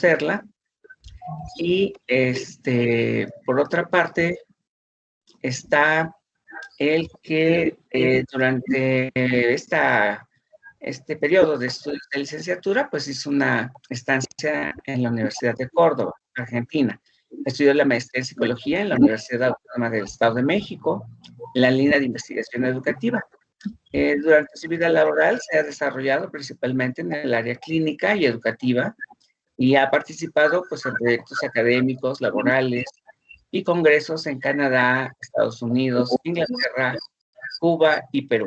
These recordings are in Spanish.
conocerla. Y por otra parte, está el que durante este periodo de estudios de licenciatura, pues hizo una estancia en la Universidad de Córdoba, Argentina. Estudió la maestría en psicología en la Universidad Autónoma del Estado de México, en la línea de investigación educativa. Durante su vida laboral se ha desarrollado principalmente en el área clínica y educativa y ha participado pues, en proyectos académicos, laborales y congresos en Canadá, Estados Unidos, Inglaterra, Cuba y Perú.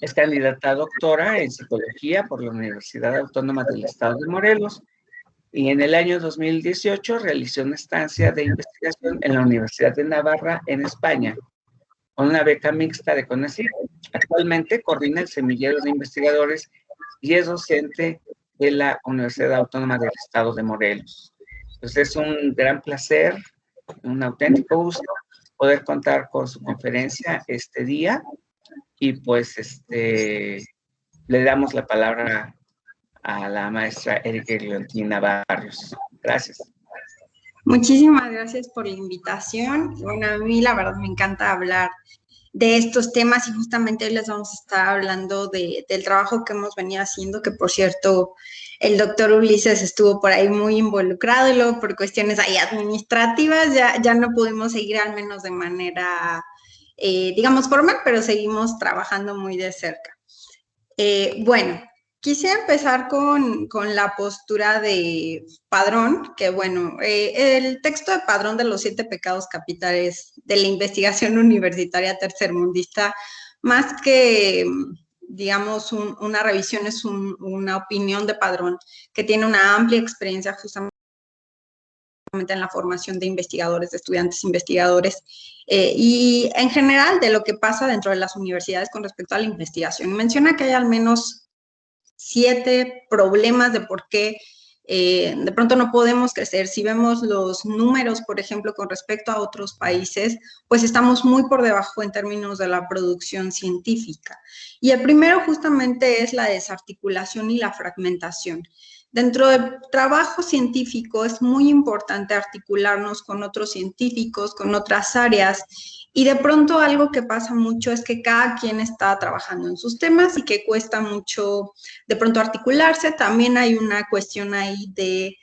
Es candidata a doctora en psicología por la Universidad Autónoma del Estado de Morelos y en el año 2018 realizó una estancia de investigación en la Universidad de Navarra, en España, con una beca mixta de CONACYT. Actualmente coordina el semillero de investigadores y es docente de la Universidad Autónoma del Estado de Morelos. Entonces es un gran placer, un auténtico gusto poder contar con su conferencia este día y pues le damos la palabra a la maestra Erika Leontina Barrios. Gracias. Muchísimas gracias por la invitación. Bueno, a mí la verdad me encanta hablar de estos temas y justamente hoy les vamos a estar hablando del trabajo que hemos venido haciendo, que por cierto el doctor Ulises estuvo por ahí muy involucrado y luego por cuestiones ahí administrativas ya no pudimos seguir al menos de manera, digamos, formal, pero seguimos trabajando muy de cerca. Bueno, quisiera empezar con la postura de Padrón, que bueno, el texto de Padrón de los 7 pecados capitales de la investigación universitaria tercermundista, más que, digamos, una revisión, es una opinión de Padrón, que tiene una amplia experiencia justamente en la formación de investigadores, de estudiantes investigadores, y en general de lo que pasa dentro de las universidades con respecto a la investigación. Menciona que hay al menos 7 problemas de por qué de pronto no podemos crecer. Si vemos los números, por ejemplo, con respecto a otros países, pues estamos muy por debajo en términos de la producción científica. Y el primero justamente es la desarticulación y la fragmentación. Dentro del trabajo científico es muy importante articularnos con otros científicos, con otras áreas, y de pronto algo que pasa mucho es que cada quien está trabajando en sus temas y que cuesta mucho de pronto articularse. También hay una cuestión ahí de,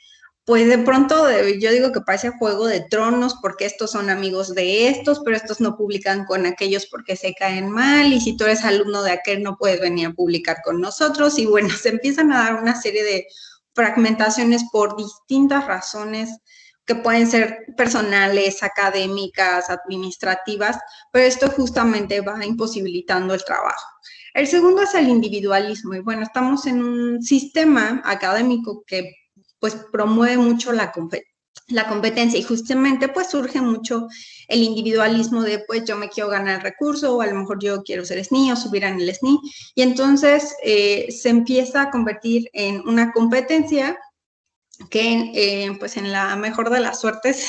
pues de pronto yo digo que parece Juego de Tronos, porque estos son amigos de estos, pero estos no publican con aquellos porque se caen mal, y si tú eres alumno de aquel no puedes venir a publicar con nosotros, y bueno, se empiezan a dar una serie de fragmentaciones por distintas razones que pueden ser personales, académicas, administrativas, pero esto justamente va imposibilitando el trabajo. El segundo es el individualismo, y bueno, estamos en un sistema académico que pues promueve mucho la competencia, y justamente pues surge mucho el individualismo de pues yo me quiero ganar el recurso, o a lo mejor yo quiero ser SNI o subir en el SNI, y entonces se empieza a convertir en una competencia que pues en la mejor de las suertes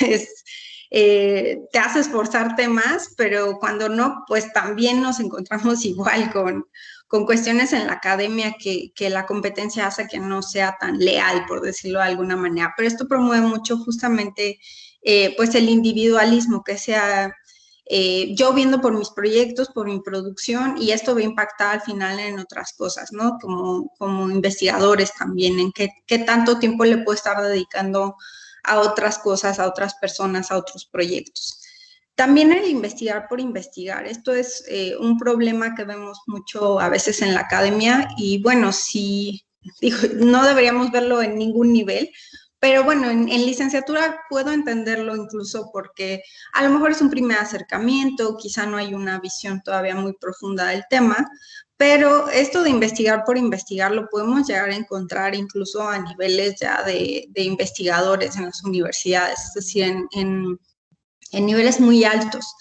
te hace esforzarte más, pero cuando no, pues también nos encontramos igual con cuestiones en la academia que la competencia hace que no sea tan leal, por decirlo de alguna manera. Pero esto promueve mucho justamente pues el individualismo, que sea yo viendo por mis proyectos, por mi producción, y esto va a impactar al final en otras cosas, ¿no? Como investigadores también, en qué tanto tiempo le puedo estar dedicando a otras cosas, a otras personas, a otros proyectos. También el investigar por investigar. Esto es un problema que vemos mucho a veces en la academia, y bueno, sí, digo, no deberíamos verlo en ningún nivel, pero bueno, en licenciatura puedo entenderlo incluso porque a lo mejor es un primer acercamiento, quizá no hay una visión todavía muy profunda del tema, pero esto de investigar por investigar lo podemos llegar a encontrar incluso a niveles ya de investigadores en las universidades, es decir, en niveles muy altos.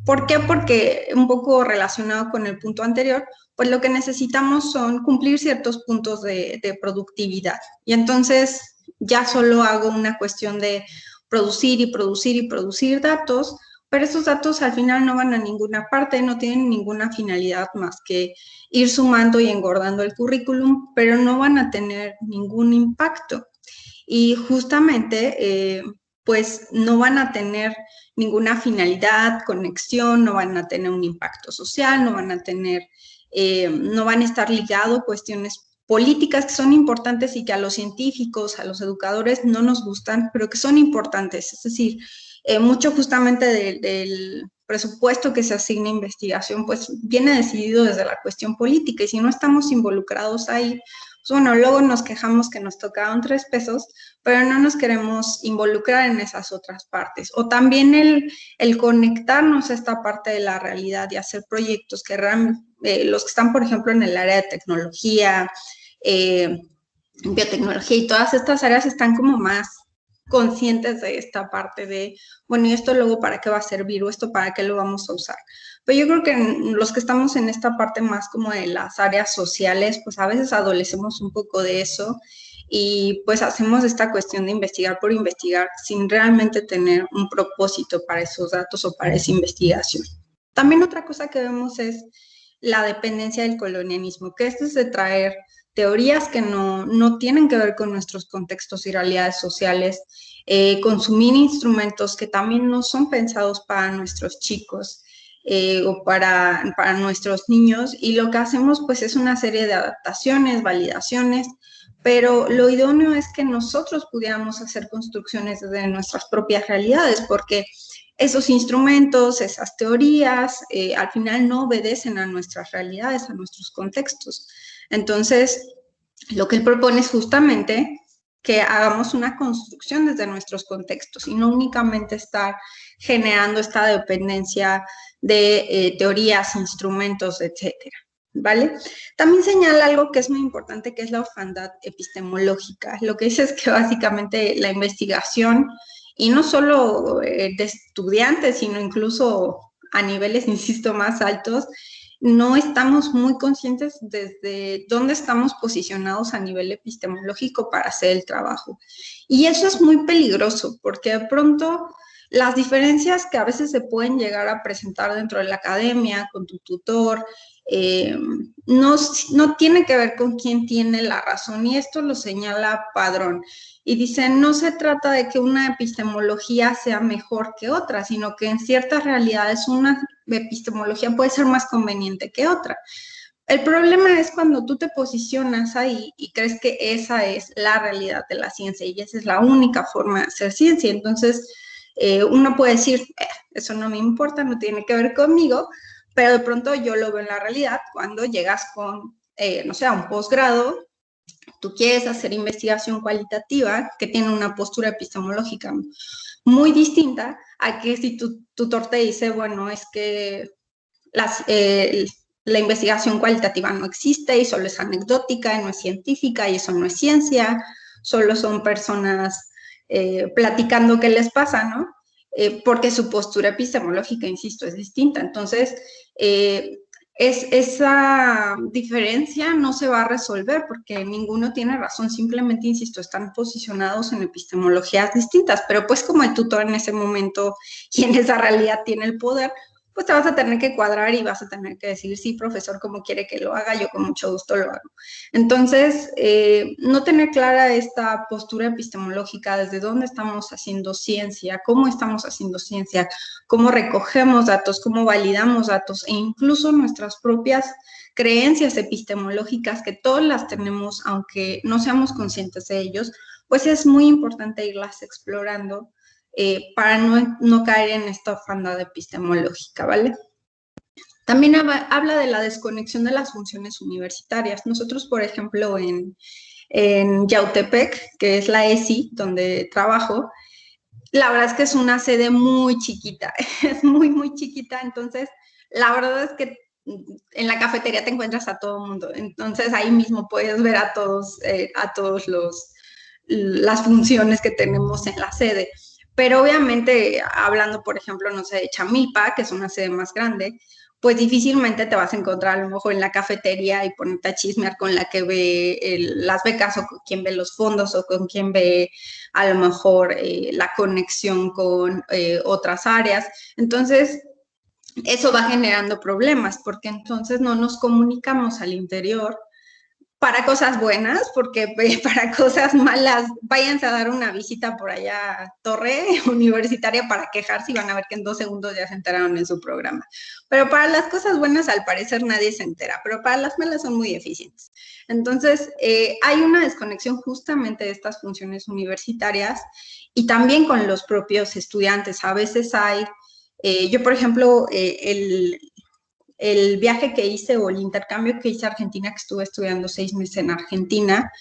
¿Por qué? Porque un poco relacionado con el punto anterior, pues lo que necesitamos son cumplir ciertos puntos de productividad. Y entonces ya solo hago una cuestión de producir y producir y producir datos, pero esos datos al final no van a ninguna parte, no tienen ninguna finalidad más que ir sumando y engordando el currículum, pero no van a tener ningún impacto. y justamente pues no van a tener ninguna finalidad, conexión, no van a tener un impacto social, no van a tener, no van a estar ligados a cuestiones políticas que son importantes y que a los científicos, a los educadores no nos gustan, pero que son importantes. Es decir, mucho justamente del presupuesto que se asigna a investigación, pues viene decidido desde la cuestión política y si no estamos involucrados ahí, pues bueno, luego nos quejamos que nos tocaron 3 pesos, pero no nos queremos involucrar en esas otras partes. O también el conectarnos a esta parte de la realidad y hacer proyectos que los que están, por ejemplo, en el área de tecnología, biotecnología y todas estas áreas están como más conscientes de esta parte de, bueno, ¿y esto luego para qué va a servir o esto para qué lo vamos a usar? Pero yo creo que los que estamos en esta parte más como de las áreas sociales, pues a veces adolecemos un poco de eso y pues hacemos esta cuestión de investigar por investigar sin realmente tener un propósito para esos datos o para esa investigación. También otra cosa que vemos es la dependencia del colonialismo, que esto es de traer teorías que no tienen que ver con nuestros contextos y realidades sociales, consumir instrumentos que también no son pensados para nuestros chicos o para nuestros niños, y lo que hacemos pues es una serie de adaptaciones, validaciones, pero lo idóneo es que nosotros pudiéramos hacer construcciones desde nuestras propias realidades, porque esos instrumentos, esas teorías, al final no obedecen a nuestras realidades, a nuestros contextos. Entonces, lo que él propone es justamente que hagamos una construcción desde nuestros contextos y no únicamente estar generando esta dependencia de teorías, instrumentos, etcétera. ¿Vale? También señala algo que es muy importante, que es la orfandad epistemológica. Lo que dice es que básicamente la investigación, y no solo de estudiantes, sino incluso a niveles, insisto, más altos, no estamos muy conscientes desde dónde estamos posicionados a nivel epistemológico para hacer el trabajo. Y eso es muy peligroso, porque de pronto las diferencias que a veces se pueden llegar a presentar dentro de la academia, con tu tutor, no tiene que ver con quién tiene la razón, y esto lo señala Padrón. Y dice, no se trata de que una epistemología sea mejor que otra, sino que en ciertas realidades una epistemología puede ser más conveniente que otra. El problema es cuando tú te posicionas ahí y crees que esa es la realidad de la ciencia y esa es la única forma de hacer ciencia. Entonces, uno puede decir, eso no me importa, no tiene que ver conmigo, pero de pronto yo lo veo en la realidad cuando llegas con, no sé, a un posgrado, tú quieres hacer investigación cualitativa que tiene una postura epistemológica muy distinta a que si tu tutor te dice, bueno, es que la investigación cualitativa no existe y solo es anecdótica y no es científica y eso no es ciencia, solo son personas platicando qué les pasa, ¿no? Porque su postura epistemológica, insisto, es distinta. Entonces, esa diferencia no se va a resolver porque ninguno tiene razón, simplemente, insisto, están posicionados en epistemologías distintas, pero pues como el tutor en ese momento y en esa realidad tiene el poder, pues te vas a tener que cuadrar y vas a tener que decir, sí, profesor, ¿cómo quiere que lo haga? Yo con mucho gusto lo hago. Entonces, no tener clara esta postura epistemológica, desde dónde estamos haciendo ciencia, cómo estamos haciendo ciencia, cómo recogemos datos, cómo validamos datos e incluso nuestras propias creencias epistemológicas, que todas las tenemos, aunque no seamos conscientes de ellos, pues es muy importante irlas explorando para no caer en esta orfandad epistemológica, ¿vale? También habla de la desconexión de las funciones universitarias. Nosotros, por ejemplo, en Yautepec, que es la ESI, donde trabajo, la verdad es que es una sede muy chiquita, es muy, muy chiquita, entonces la verdad es que en la cafetería te encuentras a todo el mundo, entonces ahí mismo puedes ver a todos las funciones que tenemos en la sede. Pero obviamente, hablando, por ejemplo, no sé, de Chamilpa, que es una sede más grande, pues difícilmente te vas a encontrar a lo mejor en la cafetería y ponerte a chismear con la que ve las becas o con quien ve los fondos o con quien ve a lo mejor la conexión con otras áreas. Entonces, eso va generando problemas porque entonces no nos comunicamos al interior para cosas buenas, porque para cosas malas, váyanse a dar una visita por allá a Torre Universitaria para quejarse y van a ver que en 2 segundos ya se enteraron en su programa. Pero para las cosas buenas, al parecer, nadie se entera, pero para las malas son muy eficientes. Entonces, hay una desconexión justamente de estas funciones universitarias y también con los propios estudiantes. A veces hay, yo por ejemplo, el viaje que hice o el intercambio que hice a Argentina, que estuve estudiando 6 meses en Argentina,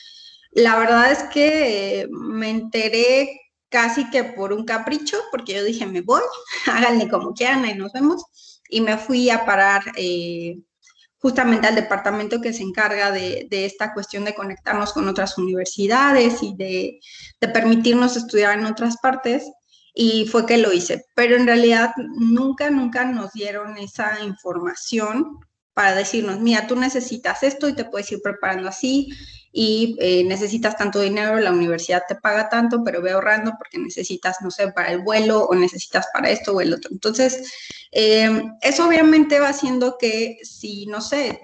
la verdad es que me enteré casi que por un capricho, porque yo dije, me voy, háganle como quieran y nos vemos. Y me fui a parar justamente al departamento que se encarga de esta cuestión de conectarnos con otras universidades y de permitirnos estudiar en otras partes. Y fue que lo hice, pero en realidad nunca nos dieron esa información para decirnos, mira, tú necesitas esto y te puedes ir preparando así, y necesitas tanto dinero, la universidad te paga tanto, pero ve ahorrando porque necesitas, no sé, para el vuelo o necesitas para esto o el otro. Entonces, eso obviamente va haciendo que si, no sé,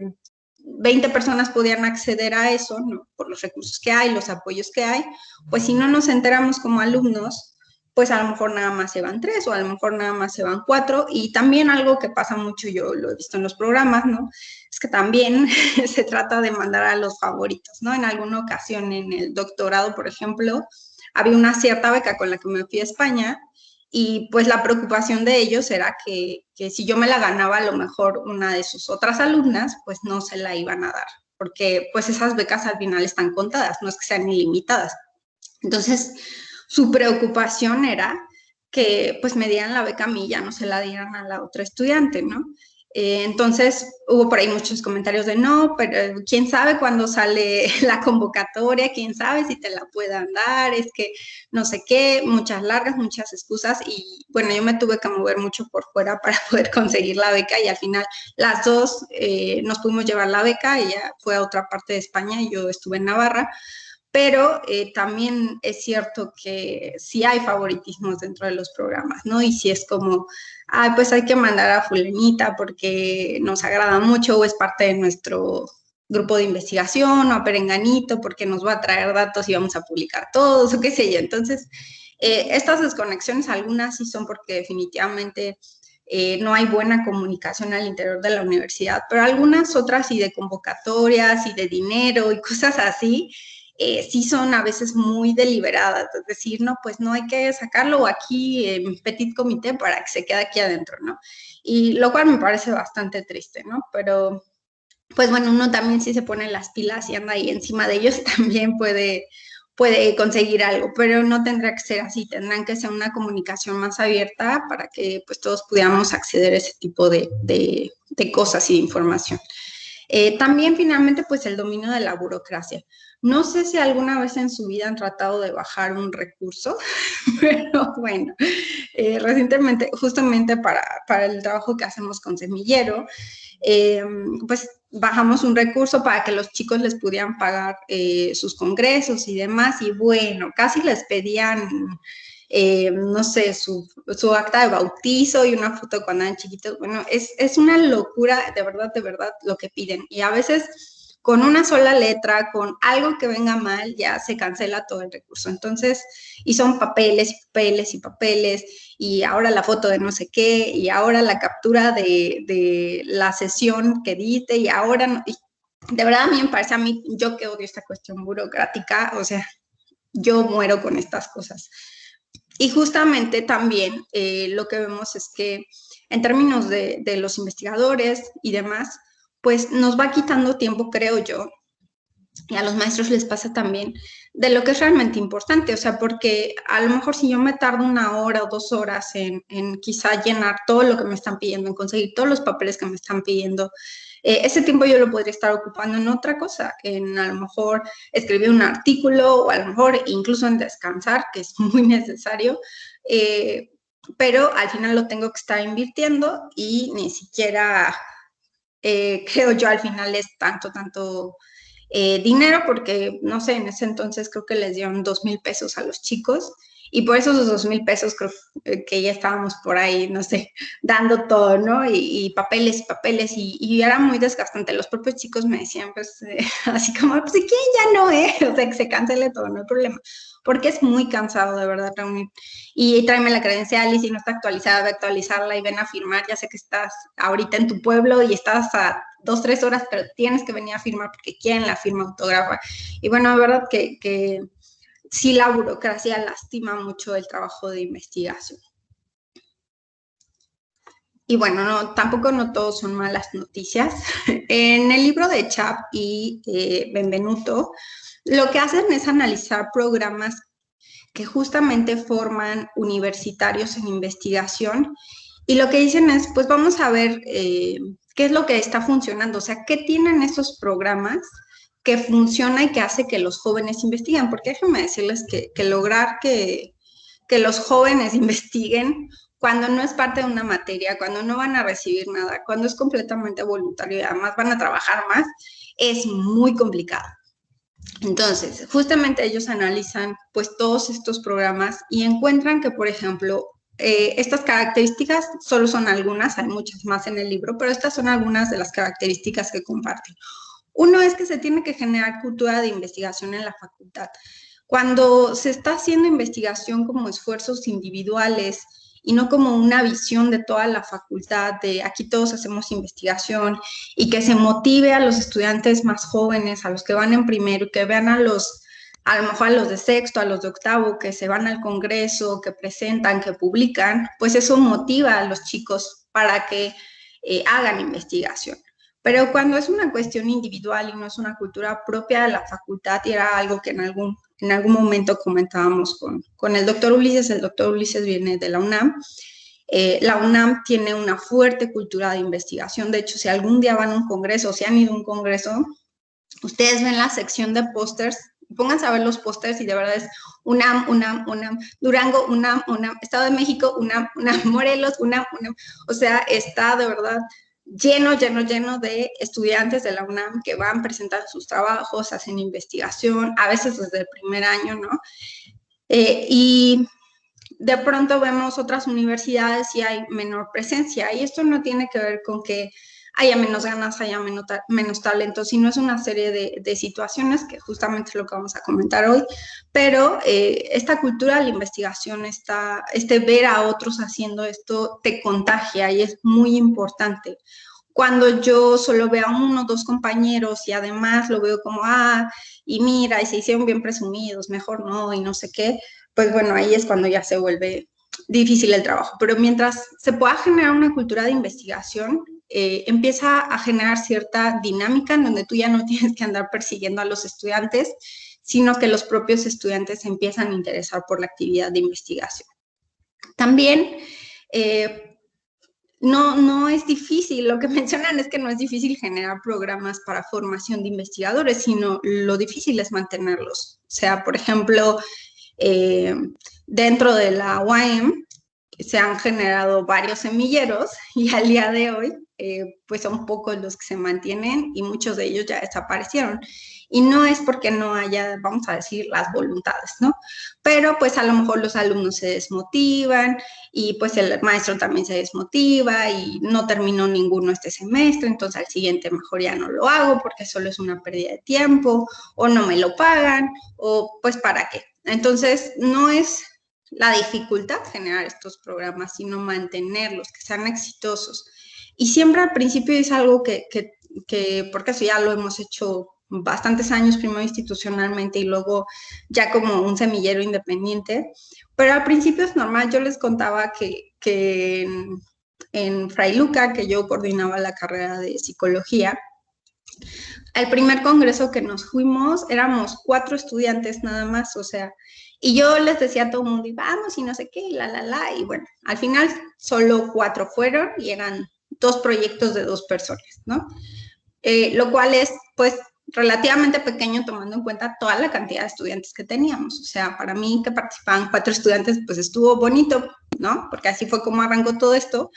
20 personas podían acceder a eso, ¿no? Por los recursos que hay, los apoyos que hay, pues si no nos enteramos como alumnos, pues a lo mejor nada más se van 3 o a lo mejor nada más se van 4. Y también algo que pasa mucho, yo lo he visto en los programas, ¿no? Es que también se trata de mandar a los favoritos, ¿no? En alguna ocasión en el doctorado, por ejemplo, había una cierta beca con la que me fui a España y pues la preocupación de ellos era que si yo me la ganaba, a lo mejor una de sus otras alumnas, pues no se la iban a dar, porque pues esas becas al final están contadas, no es que sean ilimitadas. Entonces, su preocupación era que pues me dieran la beca a mí y ya no se la dieran a la otra estudiante, ¿no? Entonces hubo por ahí muchos comentarios de no, pero quién sabe cuándo sale la convocatoria, quién sabe si te la puedan dar, es que no sé qué, muchas largas, muchas excusas. Y bueno, yo me tuve que mover mucho por fuera para poder conseguir la beca y al final las dos nos pudimos llevar la beca. Ella fue a otra parte de España y yo estuve en Navarra. Pero también es cierto que sí hay favoritismos dentro de los programas, ¿no? Y si es como, ah, pues hay que mandar a fulanita porque nos agrada mucho o es parte de nuestro grupo de investigación, o a perenganito porque nos va a traer datos y vamos a publicar todos, o qué sé yo. Entonces, estas desconexiones, algunas sí son porque definitivamente no hay buena comunicación al interior de la universidad, pero algunas otras y de convocatorias y de dinero y cosas así, sí son a veces muy deliberadas, es decir, no, pues no hay que sacarlo aquí en petit comité para que se quede aquí adentro, ¿no? Y lo cual me parece bastante triste, ¿no? Pero, pues bueno, uno también si se pone las pilas y anda ahí encima de ellos, también puede conseguir algo, pero no tendrá que ser así, tendrán que ser una comunicación más abierta para que pues todos pudiéramos acceder a ese tipo de cosas y de información. También finalmente pues el dominio de la burocracia. No sé si alguna vez en su vida han tratado de bajar un recurso, pero bueno, recientemente, justamente para el trabajo que hacemos con Semillero, pues bajamos un recurso para que los chicos les pudieran pagar sus congresos y demás, y bueno, casi les pedían, no sé, su acta de bautizo y una foto cuando eran chiquitos. Bueno, es una locura, de verdad, lo que piden. Y a veces con una sola letra, con algo que venga mal, ya se cancela todo el recurso. Entonces, y son papeles y papeles y papeles, y ahora la foto de no sé qué, y ahora la captura de la sesión que diste, y ahora no, y de verdad a mí me parece, a mí, yo que odio esta cuestión burocrática, o sea, yo muero con estas cosas. Y justamente también lo que vemos es que en términos de los investigadores y demás, pues nos va quitando tiempo, creo yo, y a los maestros les pasa también, de lo que es realmente importante, o sea, porque a lo mejor si yo me tardo 1 hora o 2 horas en quizá llenar todo lo que me están pidiendo, en conseguir todos los papeles que me están pidiendo, ese tiempo yo lo podría estar ocupando en otra cosa, en a lo mejor escribir un artículo o a lo mejor incluso en descansar, que es muy necesario, pero al final lo tengo que estar invirtiendo y ni siquiera creo yo al final es tanto dinero, porque no sé, en ese entonces creo que les dieron 2,000 pesos a los chicos Y por esos 2,000 pesos creo que ya estábamos por ahí, no sé, dando todo, ¿no? Y papeles, y era muy desgastante. Los propios chicos me decían, pues, así como, pues, ¿y quién ya no, O sea, que se cancele todo, no hay problema. Porque es muy cansado, de verdad, reunir. Y tráeme la credencial, y si no está actualizada, ve a actualizarla y ven a firmar. Ya sé que estás ahorita en tu pueblo y estás a 2-3 horas, pero tienes que venir a firmar porque quieren la firma autógrafa. Y bueno, de verdad que sí, la burocracia lastima mucho el trabajo de investigación. Y bueno, tampoco no todos son malas noticias. En el libro de Chap y Benvenuto, lo que hacen es analizar programas que justamente forman universitarios en investigación, y lo que dicen es, pues vamos a ver qué es lo que está funcionando, o sea, qué tienen esos programas que funciona y que hace que los jóvenes investiguen, porque déjenme decirles que lograr que los jóvenes investiguen cuando no es parte de una materia, cuando no van a recibir nada, cuando es completamente voluntario y además van a trabajar más, es muy complicado. Entonces, justamente ellos analizan pues todos estos programas y encuentran que, por ejemplo, estas características solo son algunas, hay muchas más en el libro, pero estas son algunas de las características que comparten. Uno es que se tiene que generar cultura de investigación en la facultad. Cuando se está haciendo investigación como esfuerzos individuales y no como una visión de toda la facultad, de aquí todos hacemos investigación, y que se motive a los estudiantes más jóvenes, a los que van en primero, y que vean a lo mejor a los de sexto, a los de octavo, que se van al congreso, que presentan, que publican, pues eso motiva a los chicos para que hagan investigación. Pero cuando es una cuestión individual y no es una cultura propia de la facultad, y era algo que en algún momento comentábamos con el doctor Ulises viene de la UNAM. La UNAM tiene una fuerte cultura de investigación. De hecho, si algún día van a un congreso, o si han ido a un congreso, ustedes ven la sección de pósters, pónganse a ver los pósters y de verdad es UNAM, Durango, UNAM, Estado de México, UNAM, Morelos, UNAM, o sea, está de verdad lleno de estudiantes de la UNAM que van, presentan sus trabajos, hacen investigación, a veces desde el primer año, ¿no? Y de pronto vemos otras universidades y hay menor presencia, y esto no tiene que ver con que haya menos ganas, haya menos talento, sino es una serie de situaciones que justamente es lo que vamos a comentar hoy, pero esta cultura de la investigación, ver a otros haciendo esto te contagia y es muy importante. Cuando yo solo veo a 1 o 2 compañeros y además lo veo como, y mira, y se hicieron bien presumidos, mejor no, y no sé qué, pues bueno, ahí es cuando ya se vuelve difícil el trabajo. Pero mientras se pueda generar una cultura de investigación, empieza a generar cierta dinámica en donde tú ya no tienes que andar persiguiendo a los estudiantes, sino que los propios estudiantes se empiezan a interesar por la actividad de investigación. También, no es difícil, lo que mencionan es que no es difícil generar programas para formación de investigadores, sino lo difícil es mantenerlos. O sea, por ejemplo, dentro de la UAM se han generado varios semilleros y al día de hoy pues son pocos los que se mantienen y muchos de ellos ya desaparecieron. Y no es porque no haya, vamos a decir, las voluntades, ¿no? Pero pues a lo mejor los alumnos se desmotivan y pues el maestro también se desmotiva y no terminó ninguno este semestre, entonces al siguiente mejor ya no lo hago porque solo es una pérdida de tiempo, o no me lo pagan, o pues ¿para qué? Entonces no es la dificultad generar estos programas, sino mantenerlos, que sean exitosos. Y siempre al principio es algo que porque eso ya lo hemos hecho bastantes años, primero institucionalmente y luego ya como un semillero independiente, pero al principio es normal. Yo les contaba que en Fray Luca, que yo coordinaba la carrera de psicología, al primer congreso que nos fuimos éramos 4 estudiantes nada más, o sea, y yo les decía a todo el mundo, y vamos, y no sé qué, y y bueno, al final solo 4 fueron y eran 2 proyectos de 2 personas, ¿no? Lo cual es, pues, relativamente pequeño tomando en cuenta toda la cantidad de estudiantes que teníamos. O sea, para mí que participaban 4 estudiantes, pues estuvo bonito, ¿no? Porque así fue como arrancó todo esto,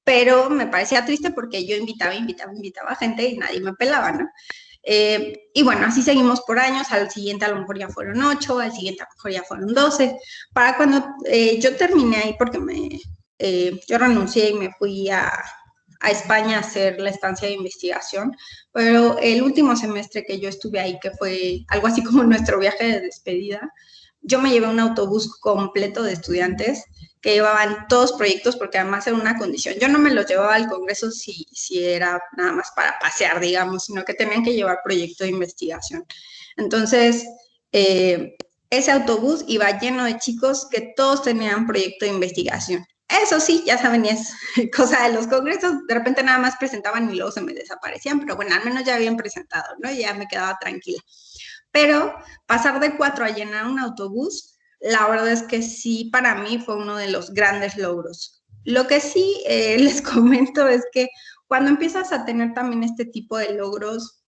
pero me parecía triste porque yo invitaba gente y nadie me pelaba, ¿no? Y bueno, así seguimos por años, al siguiente a lo mejor ya fueron 8, al siguiente a lo mejor ya fueron 12. Para cuando yo terminé ahí, porque yo renuncié y me fui a España a hacer la estancia de investigación, pero el último semestre que yo estuve ahí, que fue algo así como nuestro viaje de despedida, yo me llevé un autobús completo de estudiantes que llevaban todos proyectos, porque además era una condición. Yo no me los llevaba al congreso si era nada más para pasear, digamos, sino que tenían que llevar proyecto de investigación. Entonces, ese autobús iba lleno de chicos que todos tenían proyecto de investigación. Eso sí, ya saben, es cosa de los congresos, de repente nada más presentaban y luego se me desaparecían, pero bueno, al menos ya habían presentado, ¿no? Y ya me quedaba tranquila. Pero pasar de 4 a llenar un autobús, la verdad es que sí, para mí fue uno de los grandes logros. Lo que sí les comento es que cuando empiezas a tener también este tipo de logros,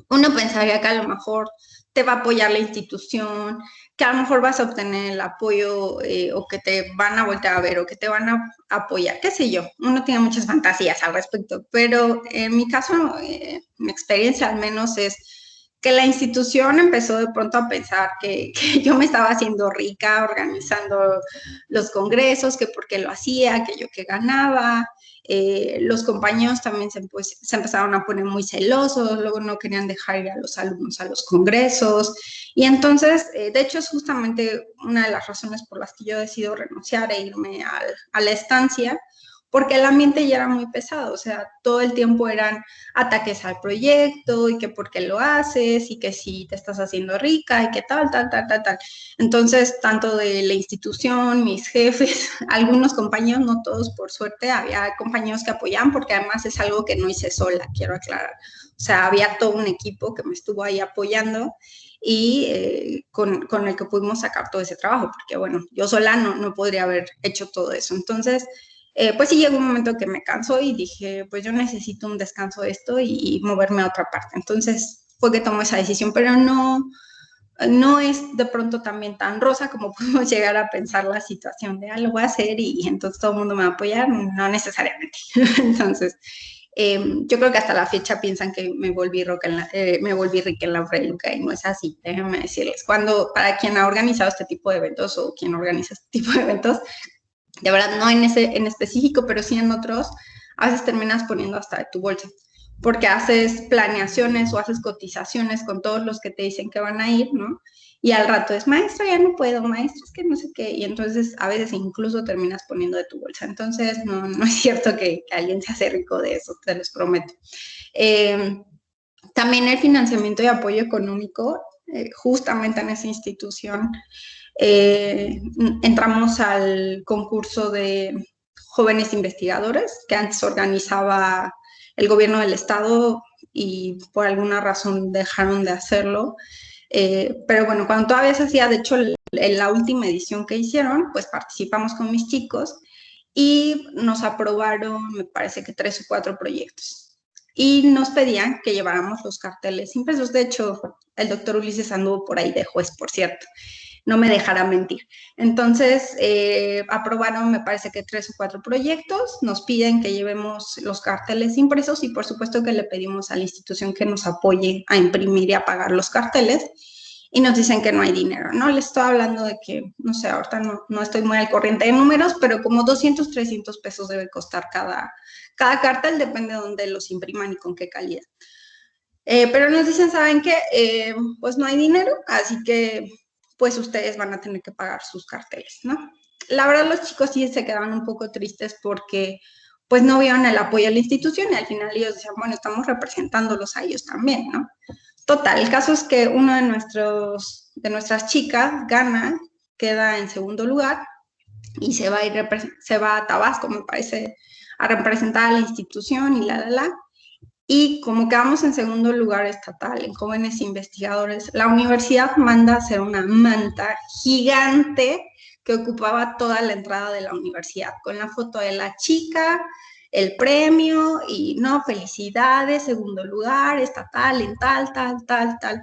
uno pensaría que a lo mejor te va a apoyar la institución, que a lo mejor vas a obtener el apoyo o que te van a voltear a ver o que te van a apoyar, qué sé yo. Uno tiene muchas fantasías al respecto, pero en mi caso, mi experiencia al menos es que la institución empezó de pronto a pensar que yo me estaba haciendo rica organizando los congresos, que por qué lo hacía, que yo que ganaba. Los compañeros también se empezaron a poner muy celosos, luego no querían dejar ir a los alumnos a los congresos. Y entonces, de hecho, es justamente una de las razones por las que yo decido renunciar e irme a la estancia, porque el ambiente ya era muy pesado, o sea, todo el tiempo eran ataques al proyecto y que por qué lo haces y que si te estás haciendo rica y que tal, tal, tal, tal, tal. Entonces, tanto de la institución, mis jefes, algunos compañeros, no todos por suerte, había compañeros que apoyaban porque además es algo que no hice sola, quiero aclarar. O sea, había todo un equipo que me estuvo ahí apoyando y con el que pudimos sacar todo ese trabajo, porque bueno, yo sola no podría haber hecho todo eso. Entonces, pues sí llegó un momento que me cansó y dije, pues yo necesito un descanso de esto y moverme a otra parte. Entonces fue que tomé esa decisión, pero no es de pronto también tan rosa como podemos llegar a pensar la situación de, lo voy a hacer y entonces todo el mundo me va a apoyar, no necesariamente. Entonces, yo creo que hasta la fecha piensan que me volví rica en la freluca y no es así, déjenme decirles. Para quien ha organizado este tipo de eventos o quien organiza este tipo de eventos, de verdad no en específico, pero sí en otros, a veces terminas poniendo hasta de tu bolsa, porque haces planeaciones o haces cotizaciones con todos los que te dicen que van a ir, ¿no? Y al rato es, maestro, ya no puedo, maestro, es que no sé qué, y entonces a veces incluso terminas poniendo de tu bolsa. Entonces, no es cierto que alguien se hace rico de eso, te los prometo. También el financiamiento y apoyo económico, justamente en esa institución, entramos al concurso de jóvenes investigadores que antes organizaba el gobierno del estado y por alguna razón dejaron de hacerlo. Pero bueno, cuando todavía se hacía, de hecho, en la última edición que hicieron, pues participamos con mis chicos y nos aprobaron, me parece que 3 o 4 proyectos. Y nos pedían que lleváramos los carteles impresos. De hecho, el doctor Ulises anduvo por ahí de juez, por cierto, no me dejará mentir. Entonces, aprobaron, me parece que 3 o 4 proyectos, nos piden que llevemos los carteles impresos y por supuesto que le pedimos a la institución que nos apoye a imprimir y a pagar los carteles y nos dicen que no hay dinero, ¿no? Les estoy hablando de que, no sé, ahorita no estoy muy al corriente de números, pero como 200, 300 pesos debe costar cada cartel, depende de dónde los impriman y con qué calidad. Pero nos dicen, ¿saben qué? Pues no hay dinero, así que pues ustedes van a tener que pagar sus carteles, ¿no? La verdad los chicos sí se quedaban un poco tristes porque pues no vieron el apoyo a la institución y al final ellos decían, bueno, estamos representándolos a ellos también, ¿no? Total, el caso es que uno de nuestras chicas gana, queda en segundo lugar y se va a Tabasco, me parece, a representar a la institución y Y como quedamos en segundo lugar estatal en jóvenes investigadores, la universidad manda a hacer una manta gigante que ocupaba toda la entrada de la universidad, con la foto de la chica, el premio y no, felicidades, segundo lugar, estatal en tal, tal, tal, tal.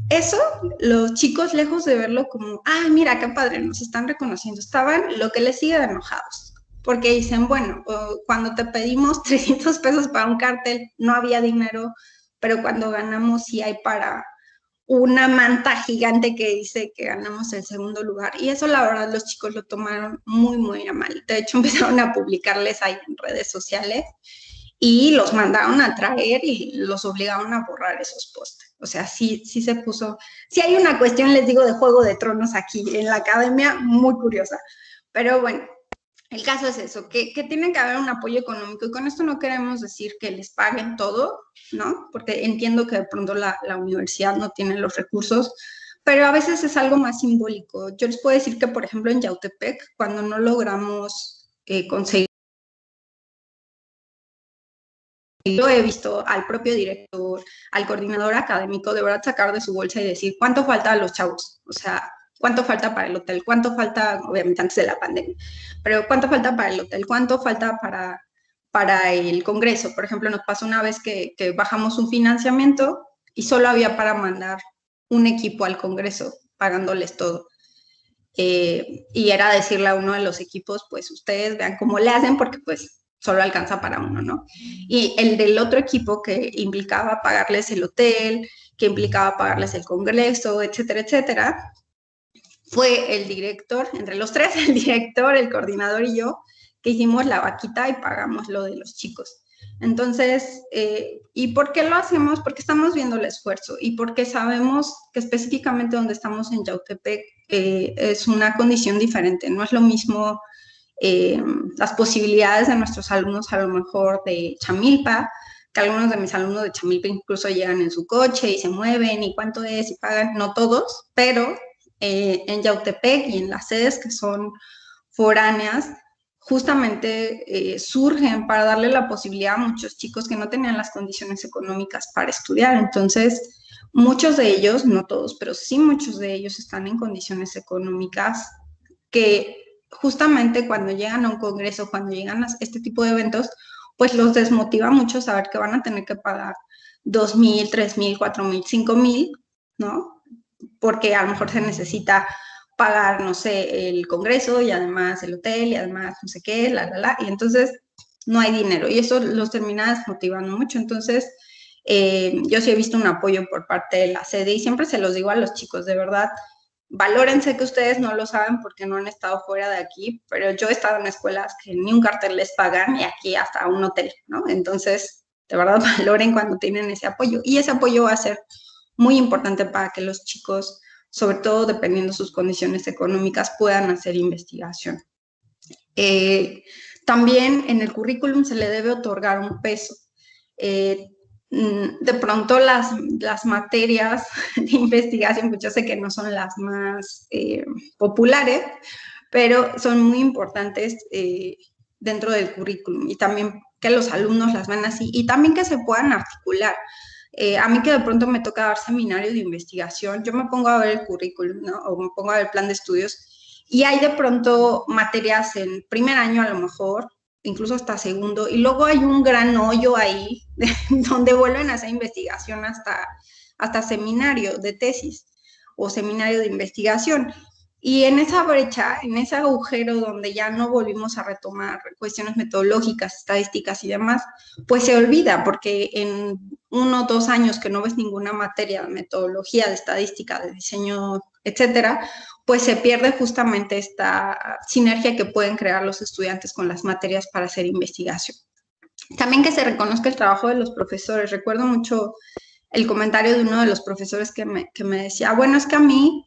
Eso, los chicos, lejos de verlo como, mira, qué padre, nos están reconociendo, estaban lo que les sigue de enojados. Porque dicen, bueno, cuando te pedimos 300 pesos para un cartel, no había dinero, pero cuando ganamos sí hay para una manta gigante que dice que ganamos el segundo lugar. Y eso la verdad los chicos lo tomaron muy, muy a mal. De hecho empezaron a publicarles ahí en redes sociales y los mandaron a traer y los obligaron a borrar esos posts. O sea, sí se puso, sí hay una cuestión, les digo, de Juego de Tronos aquí en la academia, muy curiosa. Pero bueno, el caso es eso, que tiene que haber un apoyo económico y con esto no queremos decir que les paguen todo, ¿no? Porque entiendo que de pronto la universidad no tiene los recursos, pero a veces es algo más simbólico. Yo les puedo decir que, por ejemplo, en Yautepec, cuando no logramos conseguir, yo he visto al propio director, al coordinador académico, de verdad sacar de su bolsa y decir, ¿cuánto falta a los chavos? O sea, ¿cuánto falta para el hotel? ¿Cuánto falta, obviamente antes de la pandemia, pero cuánto falta para el hotel? ¿Cuánto falta para el congreso? Por ejemplo, nos pasó una vez que bajamos un financiamiento y solo había para mandar un equipo al congreso, pagándoles todo. Y era decirle a uno de los equipos, pues ustedes vean cómo le hacen, porque pues solo alcanza para uno, ¿no? Y el del otro equipo que implicaba pagarles el hotel, que implicaba pagarles el congreso, etcétera, etcétera, fue el director, entre los tres, el director, el coordinador y yo, que hicimos la vaquita y pagamos lo de los chicos. Entonces, ¿y por qué lo hacemos? Porque estamos viendo el esfuerzo y porque sabemos que específicamente donde estamos en Yautepec es una condición diferente. No es lo mismo las posibilidades de nuestros alumnos a lo mejor de Chamilpa, que algunos de mis alumnos de Chamilpa incluso llegan en su coche y se mueven y cuánto es y pagan, no todos, pero en Yautepec y en las sedes que son foráneas, justamente surgen para darle la posibilidad a muchos chicos que no tenían las condiciones económicas para estudiar. Entonces, muchos de ellos, no todos, pero sí muchos de ellos están en condiciones económicas que justamente cuando llegan a un congreso, cuando llegan a este tipo de eventos, pues los desmotiva mucho saber que van a tener que pagar 2,000, 3,000, 4,000, 5,000, ¿no? Porque a lo mejor se necesita pagar, no sé, el congreso y además el hotel y además no sé qué, y entonces no hay dinero y eso los termina desmotivando mucho. Entonces, yo sí he visto un apoyo por parte de la sede y siempre se los digo a los chicos, de verdad, valórense, que ustedes no lo saben porque no han estado fuera de aquí, pero yo he estado en escuelas que ni un cartel les pagan y aquí hasta un hotel, ¿no? Entonces, de verdad, valoren cuando tienen ese apoyo y ese apoyo va a ser muy importante para que los chicos, sobre todo dependiendo de sus condiciones económicas, puedan hacer investigación. También en el currículum se le debe otorgar un peso. De pronto las materias de investigación, pues yo sé que no son las más populares, pero son muy importantes dentro del currículum y también que los alumnos las vean así y también que se puedan articular. A mí que de pronto me toca dar seminarios de investigación, yo me pongo a ver el currículum, ¿no? O me pongo a ver el plan de estudios y hay de pronto materias en primer año a lo mejor, incluso hasta segundo, y luego hay un gran hoyo ahí donde vuelven a hacer investigación hasta seminario de tesis o seminario de investigación. Y en esa brecha, en ese agujero donde ya no volvimos a retomar cuestiones metodológicas, estadísticas y demás, pues se olvida, porque en 1 o 2 años que no ves ninguna materia de metodología, de estadística, de diseño, etcétera, pues se pierde justamente esta sinergia que pueden crear los estudiantes con las materias para hacer investigación. También que se reconozca el trabajo de los profesores. Recuerdo mucho el comentario de uno de los profesores que me decía, bueno, es que a mí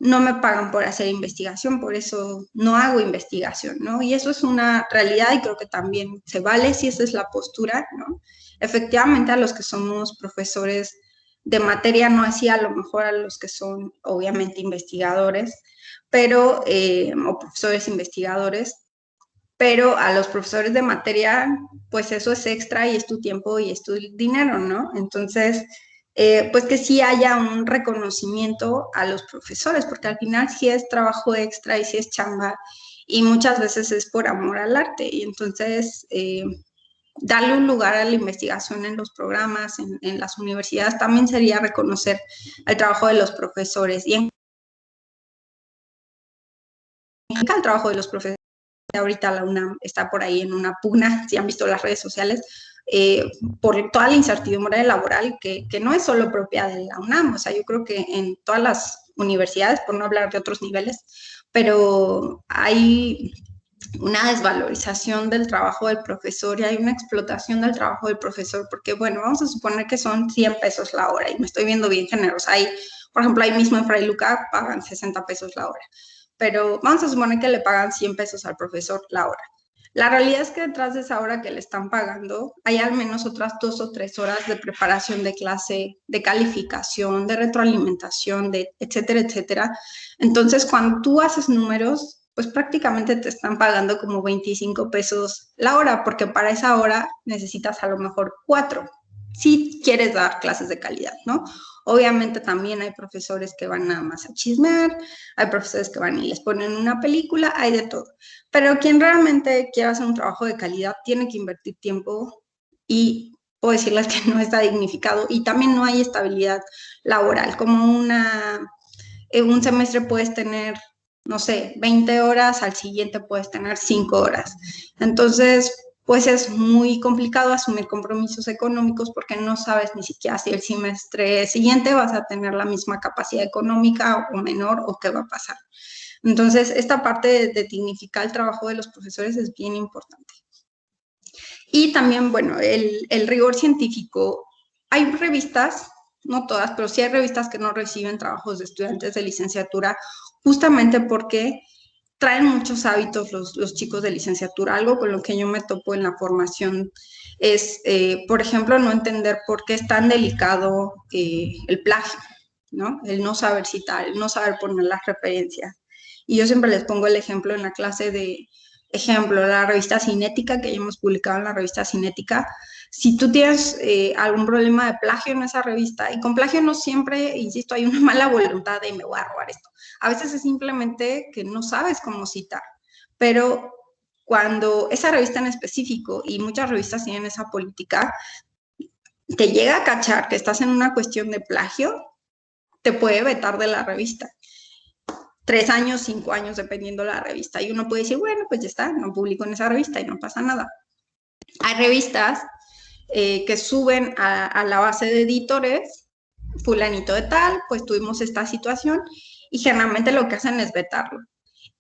no me pagan por hacer investigación, por eso no hago investigación, ¿no? Y eso es una realidad y creo que también se vale si esa es la postura, ¿no? Efectivamente, a los que somos profesores de materia, no así a lo mejor a los que son obviamente investigadores, pero, o profesores investigadores, pero a los profesores de materia, pues eso es extra y es tu tiempo y es tu dinero, ¿no? Entonces, pues que sí haya un reconocimiento a los profesores, porque al final sí es trabajo extra y sí es chamba y muchas veces es por amor al arte. Y entonces, darle un lugar a la investigación en los programas, en las universidades, también sería reconocer el trabajo de los profesores y en el trabajo de los profesores. Ahorita la UNAM está por ahí en una pugna, si han visto las redes sociales, por toda la incertidumbre laboral que no es solo propia de la UNAM. O sea, yo creo que en todas las universidades, por no hablar de otros niveles, pero hay una desvalorización del trabajo del profesor y hay una explotación del trabajo del profesor, porque bueno, vamos a suponer que son 100 pesos la hora y me estoy viendo bien generosa. Ahí, por ejemplo, ahí mismo en Fray Luca pagan 60 pesos la hora, pero vamos a suponer que le pagan 100 pesos al profesor la hora. La realidad es que detrás de esa hora que le están pagando hay al menos otras 2 o 3 horas de preparación de clase, de calificación, de retroalimentación, de etcétera, etcétera. Entonces, cuando tú haces números, pues prácticamente te están pagando como 25 pesos la hora, porque para esa hora necesitas a lo mejor 4, si quieres dar clases de calidad, ¿no? Obviamente también hay profesores que van nada más a chismear, hay profesores que van y les ponen una película, hay de todo. Pero quien realmente quiera hacer un trabajo de calidad tiene que invertir tiempo y puedo decirles que no está dignificado y también no hay estabilidad laboral. Como un semestre puedes tener, no sé, 20 horas, al siguiente puedes tener 5 horas. Entonces, pues es muy complicado asumir compromisos económicos porque no sabes ni siquiera si el semestre siguiente vas a tener la misma capacidad económica o menor o qué va a pasar. Entonces, esta parte de dignificar el trabajo de los profesores es bien importante. Y también, bueno, el rigor científico. Hay revistas, no todas, pero sí hay revistas que no reciben trabajos de estudiantes de licenciatura justamente porque traen muchos hábitos los chicos de licenciatura. Algo con lo que yo me topo en la formación es, por ejemplo, no entender por qué es tan delicado el plagio, ¿no? El no saber citar, el no saber poner las referencias. Y yo siempre les pongo el ejemplo en la clase de, ejemplo, la revista Cinética, que ya hemos publicado en la revista Cinética. Si tú tienes algún problema de plagio en esa revista, y con plagio no siempre, insisto, hay una mala voluntad de me voy a robar esto. A veces es simplemente que no sabes cómo citar, pero cuando esa revista en específico, y muchas revistas tienen esa política, te llega a cachar que estás en una cuestión de plagio, te puede vetar de la revista. 3 años, 5 años, dependiendo de la revista. Y uno puede decir, bueno, pues ya está, no publico en esa revista y no pasa nada. Hay revistas que suben a la base de editores, fulanito de tal, pues tuvimos esta situación, y generalmente lo que hacen es vetarlo.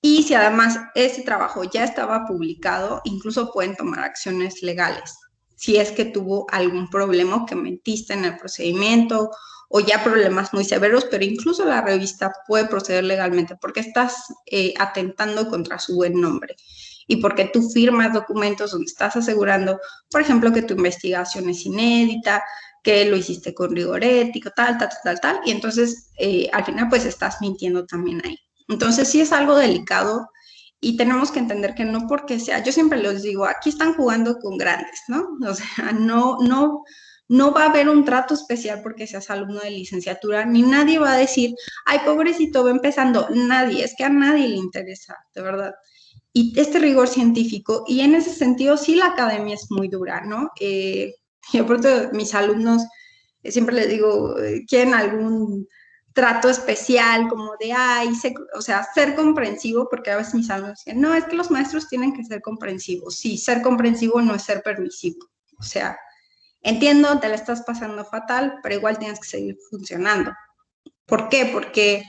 Y si además ese trabajo ya estaba publicado, incluso pueden tomar acciones legales. Si es que tuvo algún problema, que mentiste en el procedimiento o ya problemas muy severos, pero incluso la revista puede proceder legalmente porque estás atentando contra su buen nombre y porque tú firmas documentos donde estás asegurando, por ejemplo, que tu investigación es inédita, que lo hiciste con rigor ético, tal, y entonces al final pues estás mintiendo también ahí. Entonces sí es algo delicado y tenemos que entender que no porque sea, yo siempre les digo, aquí están jugando con grandes, ¿no? O sea, no va a haber un trato especial porque seas alumno de licenciatura, ni nadie va a decir, ay, pobrecito, va empezando. Nadie, es que a nadie le interesa, de verdad. Y este rigor científico, y en ese sentido sí la academia es muy dura, ¿no? Y aparte mis alumnos, siempre les digo, quieren algún trato especial, como de, ay, o sea, ser comprensivo, porque a veces mis alumnos dicen, no, es que los maestros tienen que ser comprensivos. Sí, ser comprensivo no es ser permisivo. O sea, entiendo, te la estás pasando fatal, pero igual tienes que seguir funcionando. ¿Por qué? Porque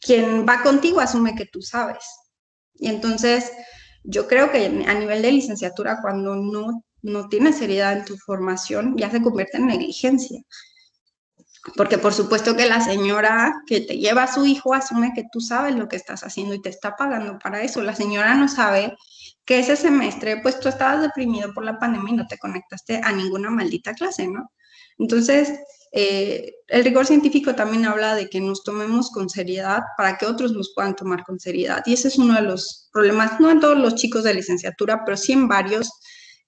quien va contigo asume que tú sabes. Y entonces, yo creo que a nivel de licenciatura, cuando no tienes seriedad en tu formación, ya se convierte en negligencia. Porque por supuesto que la señora que te lleva a su hijo asume que tú sabes lo que estás haciendo y te está pagando para eso. La señora no sabe que ese semestre, pues tú estabas deprimido por la pandemia y no te conectaste a ninguna maldita clase, ¿no? Entonces, el rigor científico también habla de que nos tomemos con seriedad para que otros nos puedan tomar con seriedad. Y ese es uno de los problemas, no en todos los chicos de licenciatura, pero sí en varios,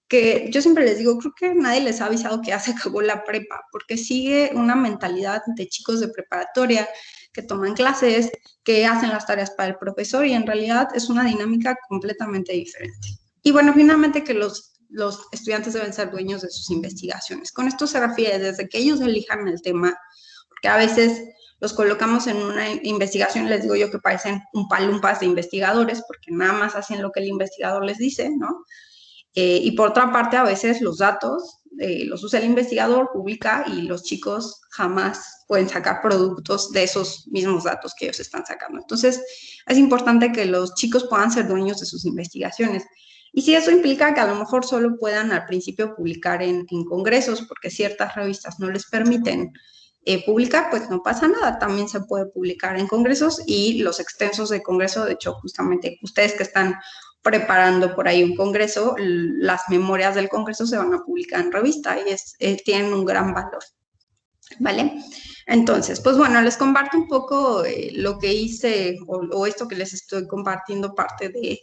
que yo siempre les digo, creo que nadie les ha avisado que ya se acabó la prepa, porque sigue una mentalidad de chicos de preparatoria que toman clases, que hacen las tareas para el profesor y en realidad es una dinámica completamente diferente. Y bueno, finalmente que los estudiantes deben ser dueños de sus investigaciones. Con esto se refiere desde que ellos elijan el tema, porque a veces los colocamos en una investigación, les digo yo que parecen un palumpas de investigadores, porque nada más hacen lo que el investigador les dice, ¿no? Y por otra parte, a veces los datos los usa el investigador, publica y los chicos jamás pueden sacar productos de esos mismos datos que ellos están sacando. Entonces, es importante que los chicos puedan ser dueños de sus investigaciones. Y si eso implica que a lo mejor solo puedan al principio publicar en congresos, porque ciertas revistas no les permiten publicar, pues no pasa nada, también se puede publicar en congresos y los extensos de congreso, de hecho, justamente ustedes que están preparando por ahí un congreso, las memorias del congreso se van a publicar en revista y tienen un gran valor, ¿vale? Entonces, pues bueno, les comparto un poco lo que hice o esto que les estoy compartiendo, parte de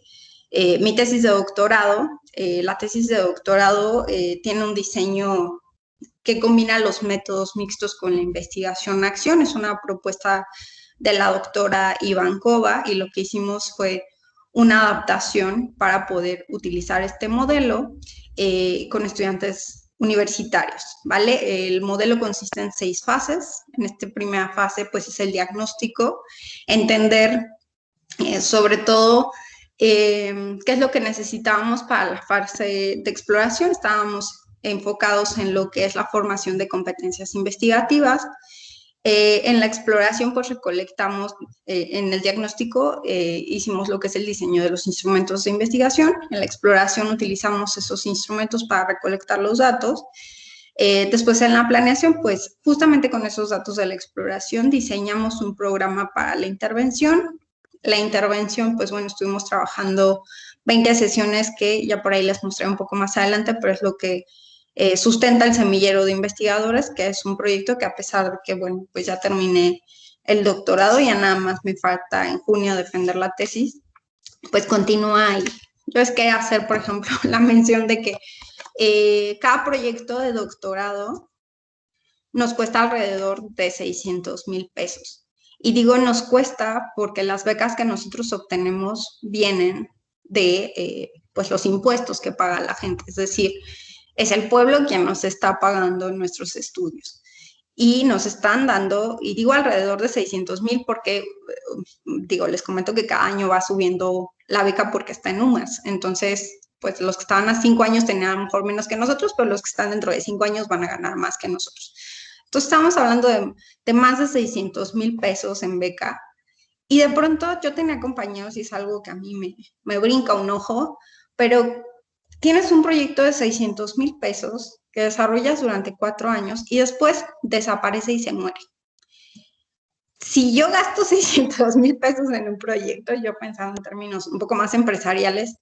mi tesis de doctorado. La tesis de doctorado tiene un diseño que combina los métodos mixtos con la investigación-acción. Es una propuesta de la doctora Ivankova y lo que hicimos fue una adaptación para poder utilizar este modelo con estudiantes universitarios, ¿vale? El modelo consiste en 6 fases. En esta primera fase, pues, es el diagnóstico, entender sobre todo qué es lo que necesitábamos para la fase de exploración. Estábamos enfocados en lo que es la formación de competencias investigativas. En la exploración, pues recolectamos, en el diagnóstico hicimos lo que es el diseño de los instrumentos de investigación. En la exploración utilizamos esos instrumentos para recolectar los datos. Después en la planeación, pues justamente con esos datos de la exploración diseñamos un programa para la intervención. La intervención, pues bueno, estuvimos trabajando 20 sesiones que ya por ahí les mostré un poco más adelante, pero es lo que sustenta el semillero de investigadores, que es un proyecto que a pesar de que, bueno, pues ya terminé el doctorado, ya nada más me falta en junio defender la tesis, pues continúa ahí. Yo es que hacer, por ejemplo, la mención de que cada proyecto de doctorado nos cuesta alrededor de 600,000 pesos. Y digo nos cuesta porque las becas que nosotros obtenemos vienen de pues los impuestos que paga la gente, es decir, es el pueblo quien nos está pagando nuestros estudios. Y nos están dando, y digo alrededor de 600,000 porque, digo, les comento que cada año va subiendo la beca porque está en UMAS. Entonces, pues los que estaban a 5 años tenían a lo mejor menos que nosotros, pero los que están dentro de 5 años van a ganar más que nosotros. Entonces, estamos hablando de más de 600,000 pesos en beca. Y de pronto yo tenía compañeros, y es algo que a mí me brinca un ojo, pero tienes un proyecto de 600,000 pesos que desarrollas durante 4 años y después desaparece y se muere. Si yo gasto 600,000 pesos en un proyecto, yo pensando en términos un poco más empresariales,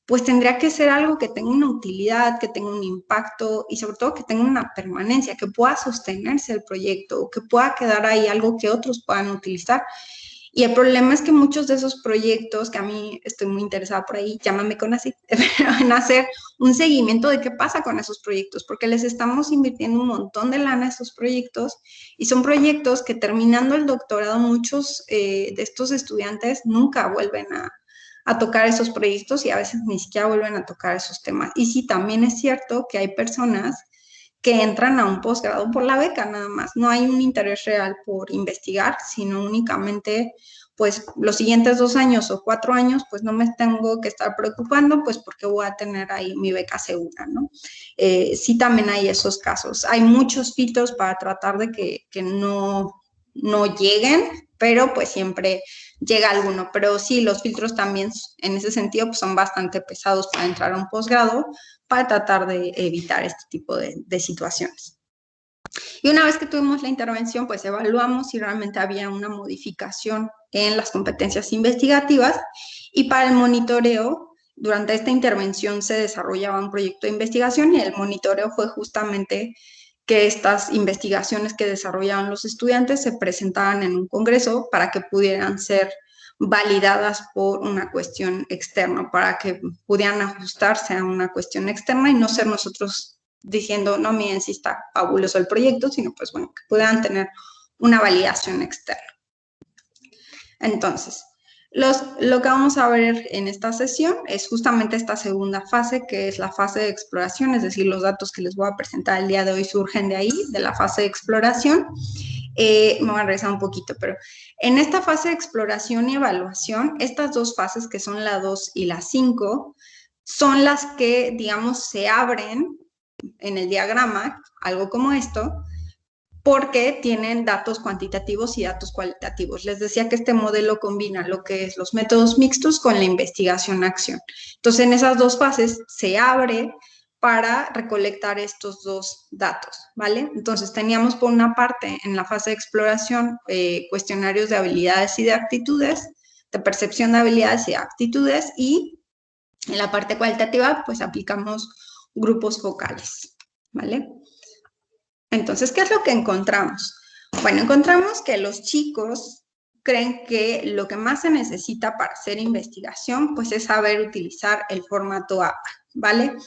pues tendría que ser algo que tenga una utilidad, que tenga un impacto y sobre todo que tenga una permanencia, que pueda sostenerse el proyecto, que pueda quedar ahí algo que otros puedan utilizar. Y el problema es que muchos de esos proyectos, que a mí estoy muy interesada por ahí, llámame con así, van a hacer un seguimiento de qué pasa con esos proyectos, porque les estamos invirtiendo un montón de lana a esos proyectos y son proyectos que terminando el doctorado muchos de estos estudiantes nunca vuelven a tocar esos proyectos y a veces ni siquiera vuelven a tocar esos temas. Y sí, también es cierto que hay personas que entran a un posgrado por la beca nada más. No hay un interés real por investigar, sino únicamente, pues, los siguientes 2 años o 4 años, pues, no me tengo que estar preocupando, pues, porque voy a tener ahí mi beca segura, ¿no? Sí, también hay esos casos. Hay muchos filtros para tratar de que no lleguen, pero, pues, siempre llega alguno. Pero sí, los filtros también, en ese sentido, pues, son bastante pesados para entrar a un posgrado, para tratar de evitar este tipo de situaciones. Y una vez que tuvimos la intervención, pues evaluamos si realmente había una modificación en las competencias investigativas y para el monitoreo, durante esta intervención se desarrollaba un proyecto de investigación y el monitoreo fue justamente que estas investigaciones que desarrollaban los estudiantes se presentaban en un congreso para que pudieran ser validadas por una cuestión externa, para que pudieran ajustarse a una cuestión externa y no ser nosotros diciendo, no, miren, sí está fabuloso el proyecto, sino pues bueno, que puedan tener una validación externa. Entonces, lo que vamos a ver en esta sesión es justamente esta segunda fase, que es la fase de exploración, es decir, los datos que les voy a presentar el día de hoy surgen de ahí, de la fase de exploración. Me voy a regresar un poquito, pero en esta fase de exploración y evaluación, estas dos fases que son la 2 y la 5, son las que, digamos, se abren en el diagrama, algo como esto, porque tienen datos cuantitativos y datos cualitativos. Les decía que este modelo combina lo que es los métodos mixtos con la investigación-acción. Entonces, en esas dos fases se abre para recolectar estos dos datos, ¿vale? Entonces, teníamos por una parte en la fase de exploración cuestionarios de habilidades y de actitudes, de percepción de habilidades y de actitudes, y en la parte cualitativa, pues aplicamos grupos focales, ¿vale? Entonces, ¿qué es lo que encontramos? Bueno, encontramos que los chicos creen que lo que más se necesita para hacer investigación, pues es saber utilizar el formato APA, ¿vale?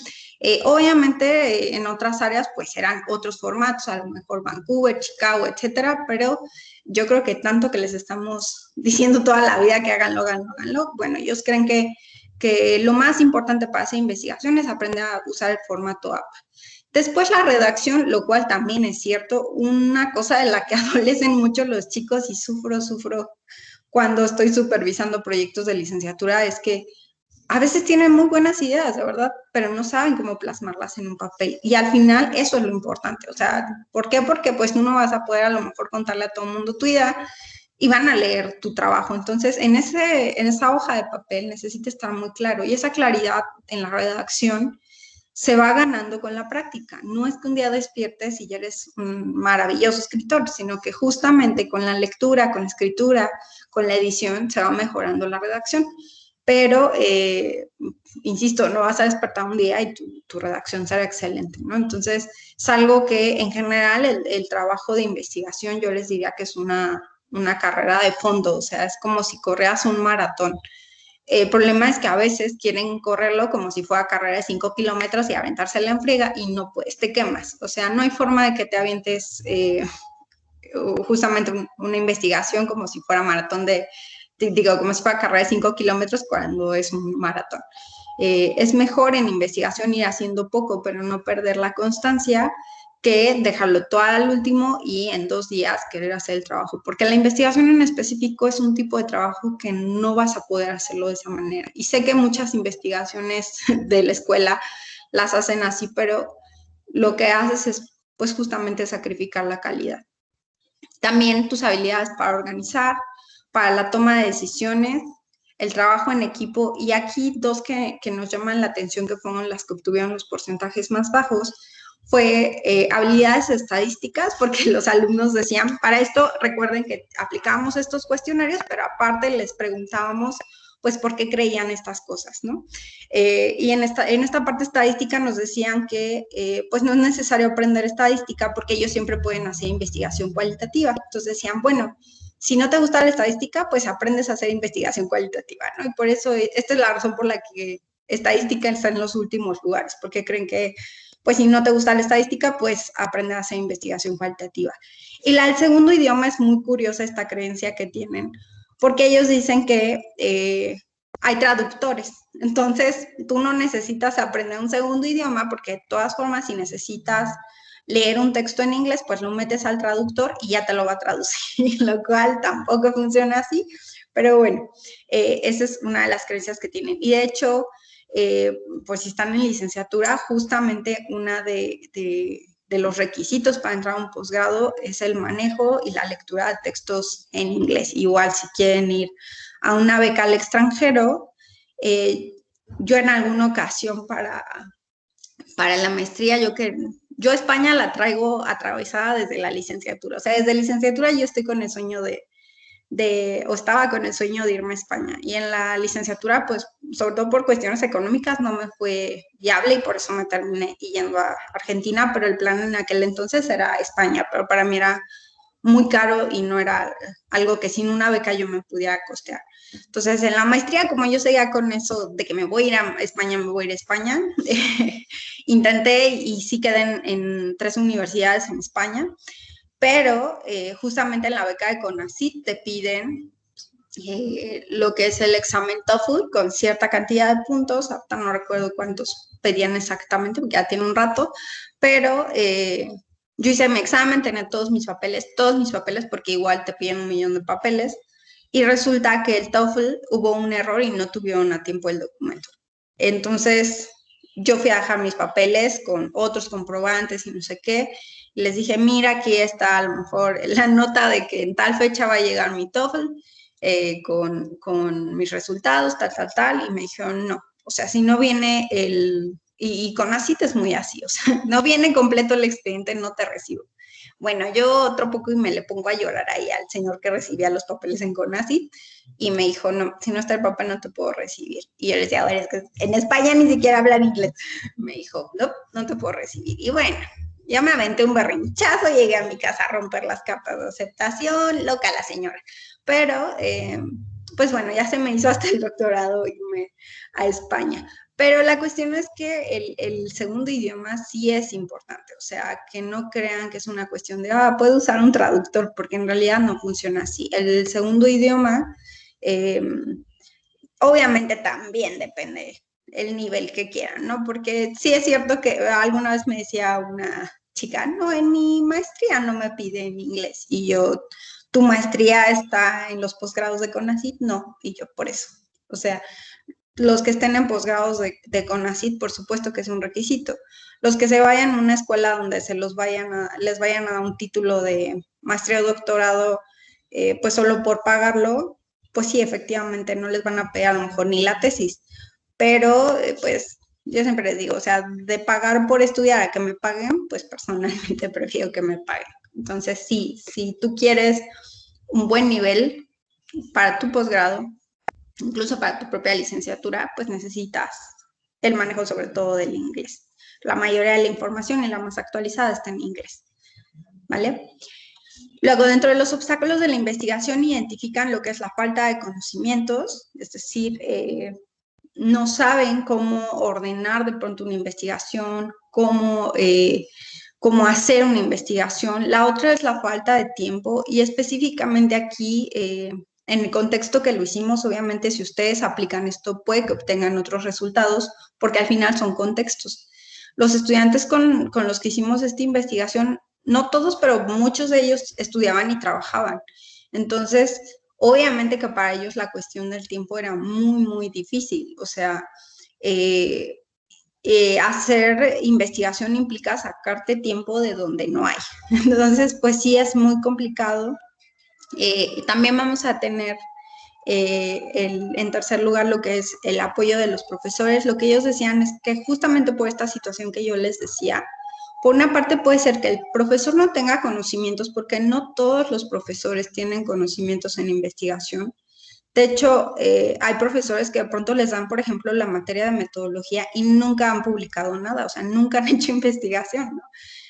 Obviamente, en otras áreas, pues serán otros formatos, a lo mejor Vancouver, Chicago, etcétera, pero yo creo que tanto que les estamos diciendo toda la vida que háganlo, háganlo, háganlo, bueno, ellos creen que lo más importante para hacer investigación es aprender a usar el formato APA. Después la redacción, lo cual también es cierto, una cosa de la que adolecen mucho los chicos y sufro cuando estoy supervisando proyectos de licenciatura es que a veces tienen muy buenas ideas, de verdad, pero no saben cómo plasmarlas en un papel. Y al final eso es lo importante. O sea, ¿por qué? Porque pues tú no vas a poder a lo mejor contarle a todo el mundo tu idea y van a leer tu trabajo. Entonces, en esa hoja de papel necesita estar muy claro. Y esa claridad en la redacción se va ganando con la práctica. No es que un día despiertes y ya eres un maravilloso escritor, sino que justamente con la lectura, con la escritura, con la edición, se va mejorando la redacción. Pero, insisto, no vas a despertar un día y tu redacción será excelente, ¿no? Entonces, es algo que en general el trabajo de investigación yo les diría que es una carrera de fondo, o sea, es como si correas un maratón. El problema es que a veces quieren correrlo como si fuera carrera de 5 kilómetros y aventársela en friega y no puedes, te quemas. O sea, no hay forma de que te avientes justamente una investigación como si fuera maratón como si fuera carrera de 5 kilómetros cuando es un maratón. Es mejor en investigación ir haciendo poco, pero no perder la constancia, que dejarlo todo al último y en 2 días querer hacer el trabajo, porque la investigación en específico es un tipo de trabajo que no vas a poder hacerlo de esa manera. Y sé que muchas investigaciones de la escuela las hacen así, pero lo que haces es pues justamente sacrificar la calidad. También tus habilidades para organizar, para la toma de decisiones, el trabajo en equipo, y aquí dos que nos llaman la atención, que fueron las que obtuvieron los porcentajes más bajos, fue habilidades estadísticas, porque los alumnos decían, para esto recuerden que aplicábamos estos cuestionarios, pero aparte les preguntábamos pues por qué creían estas cosas, ¿no? Y en esta parte estadística nos decían que pues no es necesario aprender estadística porque ellos siempre pueden hacer investigación cualitativa. Entonces decían, bueno, si no te gusta la estadística, pues aprendes a hacer investigación cualitativa, ¿no? Y por eso esta es la razón por la que estadística está en los últimos lugares, porque creen que pues si no te gusta la estadística, pues aprende a hacer investigación cualitativa. Y el segundo idioma es muy curiosa esta creencia que tienen, porque ellos dicen que hay traductores. Entonces, tú no necesitas aprender un segundo idioma porque de todas formas, si necesitas leer un texto en inglés, pues lo metes al traductor y ya te lo va a traducir, lo cual tampoco funciona así. Pero bueno, esa es una de las creencias que tienen. Y de hecho, pues si están en licenciatura, justamente una de los requisitos para entrar a un posgrado es el manejo y la lectura de textos en inglés. Igual si quieren ir a una beca al extranjero, yo en alguna ocasión para la maestría, yo España la traigo atravesada desde la licenciatura. O sea, desde la licenciatura yo estoy con el sueño o estaba con el sueño de irme a España. Y en la licenciatura, pues, sobre todo por cuestiones económicas, no me fue viable y por eso me terminé yendo a Argentina, pero el plan en aquel entonces era España, pero para mí era muy caro y no era algo que sin una beca yo me pudiera costear. Entonces, en la maestría, como yo seguía con eso de que me voy a ir a España, intenté y sí quedé en 3 universidades en España, pero justamente en la beca de CONACYT te piden lo que es el examen TOEFL con cierta cantidad de puntos. Ahorita no recuerdo cuántos pedían exactamente, porque ya tiene un rato, pero yo hice mi examen, tenía todos mis papeles, porque igual te piden 1,000,000 de papeles, y resulta que el TOEFL hubo un error y no tuvieron a tiempo el documento. Entonces, yo fui a dejar mis papeles con otros comprobantes y no sé qué. Y les dije, mira, aquí está a lo mejor la nota de que en tal fecha va a llegar mi TOEFL con mis resultados, tal. Y me dijeron, no. O sea, si no viene y con CONACYT es muy así, o sea, no viene completo el expediente, no te recibo. Bueno, yo otro poco y me le pongo a llorar ahí al señor que recibía los papeles en CONACYT y me dijo, no, si no está el papel no te puedo recibir. Y yo le decía, a ver, es que en España ni siquiera hablan inglés. Me dijo, no, no te puedo recibir. Y bueno, ya me aventé un berrinchazo, llegué a mi casa a romper las cartas de aceptación, loca la señora. Pero, pues bueno, ya se me hizo hasta el doctorado irme a España. Pero la cuestión es que el segundo idioma sí es importante, o sea, que no crean que es una cuestión de, puedo usar un traductor, porque en realidad no funciona así. El segundo idioma, obviamente también depende el nivel que quieran, ¿no? Porque sí es cierto que alguna vez me decía una chica, no, en mi maestría no me piden inglés, y yo, ¿tu maestría está en los posgrados de CONACYT? No, y yo por eso, o sea, los que estén en posgrados de CONACYT, por supuesto que es un requisito. Los que se vayan a una escuela donde les vayan a dar un título de maestría o doctorado, pues solo por pagarlo, pues sí, efectivamente no les van a pedir a lo mejor ni la tesis, pero pues yo siempre les digo, o sea, de pagar por estudiar a que me paguen, pues personalmente prefiero que me paguen. Entonces, sí, si tú quieres un buen nivel para tu posgrado, incluso para tu propia licenciatura, pues necesitas el manejo sobre todo del inglés. La mayoría de la información y la más actualizada está en inglés, ¿vale? Luego, dentro de los obstáculos de la investigación, identifican lo que es la falta de conocimientos, es decir, no saben cómo ordenar de pronto una investigación, cómo hacer una investigación. La otra es la falta de tiempo y específicamente aquí, en el contexto que lo hicimos, obviamente si ustedes aplican esto puede que obtengan otros resultados porque al final son contextos. Los estudiantes con los que hicimos esta investigación, no todos, pero muchos de ellos estudiaban y trabajaban. Entonces, obviamente que para ellos la cuestión del tiempo era muy, muy difícil. O sea, hacer investigación implica sacarte tiempo de donde no hay. Entonces, pues sí es muy complicado. También vamos a tener en tercer lugar lo que es el apoyo de los profesores. Lo que ellos decían es que justamente por esta situación que yo les decía, por una parte puede ser que el profesor no tenga conocimientos, porque no todos los profesores tienen conocimientos en investigación. De hecho, hay profesores que de pronto les dan, por ejemplo, la materia de metodología y nunca han publicado nada, o sea, nunca han hecho investigación, ¿no?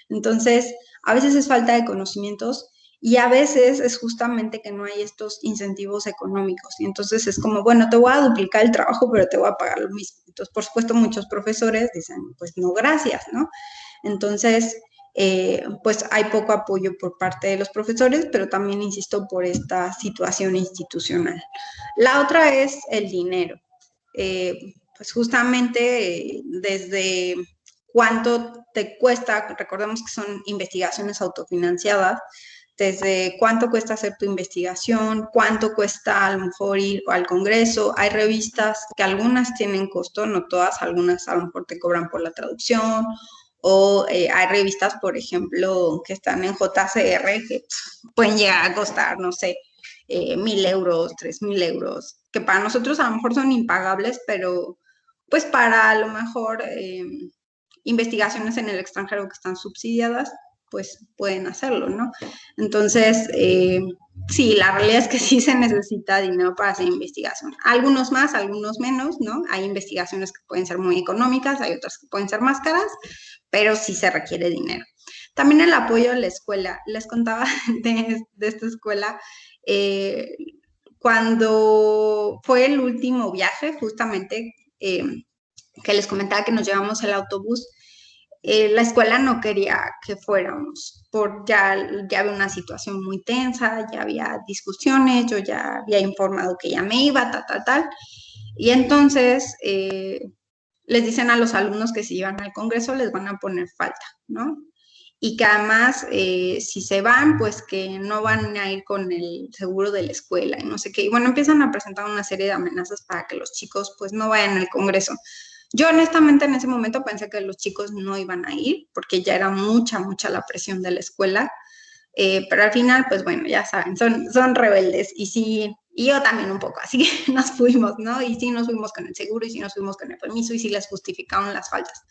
Entonces, a veces es falta de conocimientos y a veces es justamente que no hay estos incentivos económicos. Y entonces es como, bueno, te voy a duplicar el trabajo, pero te voy a pagar lo mismo. Entonces, por supuesto, muchos profesores dicen, pues no, gracias, ¿no? Entonces, pues hay poco apoyo por parte de los profesores, pero también, insisto, por esta situación institucional. La otra es el dinero. Pues justamente desde cuánto te cuesta, recordemos que son investigaciones autofinanciadas, desde cuánto cuesta hacer tu investigación, cuánto cuesta a lo mejor ir al congreso. Hay revistas que algunas tienen costo, no todas, algunas a lo mejor te cobran por la traducción, o hay revistas, por ejemplo, que están en JCR que pueden llegar a costar, no sé, 1,000 euros, 3,000 euros, que para nosotros a lo mejor son impagables, pero pues para a lo mejor investigaciones en el extranjero que están subsidiadas, pues pueden hacerlo, ¿no? Entonces, sí, la realidad es que sí se necesita dinero para hacer investigación. Algunos más, algunos menos, ¿no? Hay investigaciones que pueden ser muy económicas, hay otras que pueden ser más caras, pero sí se requiere dinero. También el apoyo de la escuela. Les contaba de esta escuela. Cuando fue el último viaje, justamente, que les comentaba que nos llevamos el autobús, la escuela no quería que fuéramos, ya había una situación muy tensa, ya había discusiones, yo ya había informado que ya me iba, tal. Y entonces les dicen a los alumnos que si van al congreso les van a poner falta, ¿no? Y que además, si se van, pues que no van a ir con el seguro de la escuela y no sé qué. Y bueno, empiezan a presentar una serie de amenazas para que los chicos pues no vayan al congreso. Yo honestamente en ese momento pensé que los chicos no iban a ir porque ya era mucha la presión de la escuela, pero al final, pues bueno, ya saben, son rebeldes y sí, y yo también un poco, así que nos fuimos, ¿no? Y sí nos fuimos con el seguro y sí nos fuimos con el permiso y sí les justificaron las faltas.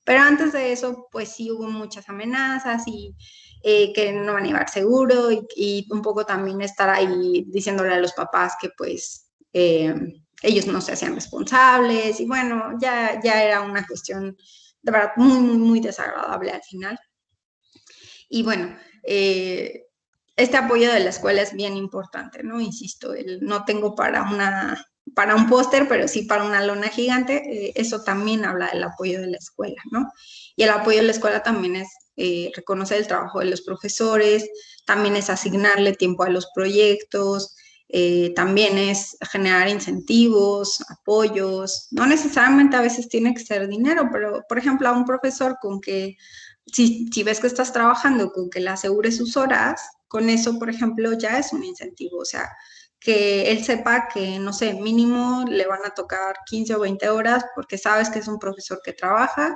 Pero antes de eso, pues sí hubo muchas amenazas y que no van a llevar seguro y un poco también estar ahí diciéndole a los papás que pues ellos no se hacían responsables y bueno, ya era una cuestión de verdad muy desagradable al final. Y bueno, este apoyo de la escuela es bien importante, ¿no? Insisto, no tengo para un póster, pero sí para una lona gigante, eso también habla del apoyo de la escuela, ¿no? Y el apoyo de la escuela también es reconocer el trabajo de los profesores, también es asignarle tiempo a los proyectos, también es generar incentivos, apoyos, no necesariamente a veces tiene que ser dinero, pero por ejemplo a un profesor con que si ves que estás trabajando con que le asegures sus horas, con eso, por ejemplo, ya es un incentivo. O sea, que él sepa que, no sé, mínimo le van a tocar 15 o 20 horas porque sabes que es un profesor que trabaja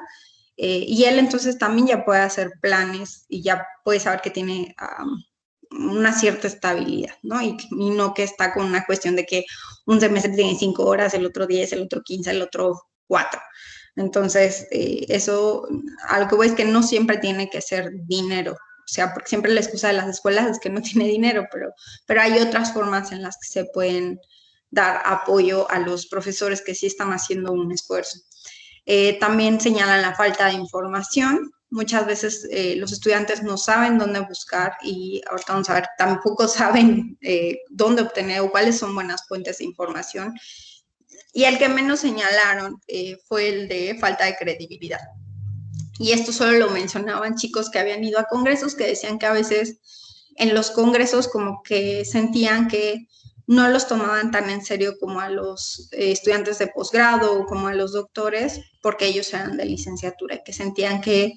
y él entonces también ya puede hacer planes y ya puede saber que tiene una cierta estabilidad, ¿no? Y no que está con una cuestión de que un semestre tiene 5 horas, el otro 10, el otro 15, el otro 4. Entonces, eso, algo que voy es que no siempre tiene que ser dinero. O sea, porque siempre la excusa de las escuelas es que no tiene dinero, pero hay otras formas en las que se pueden dar apoyo a los profesores que sí están haciendo un esfuerzo. También señalan la falta de información. Muchas veces los estudiantes no saben dónde buscar y ahorita vamos a ver, tampoco saben dónde obtener o cuáles son buenas fuentes de información. Y el que menos señalaron fue el de falta de credibilidad. Y esto solo lo mencionaban chicos que habían ido a congresos, que decían que a veces en los congresos como que sentían que no los tomaban tan en serio como a los estudiantes de posgrado o como a los doctores, porque ellos eran de licenciatura y que sentían que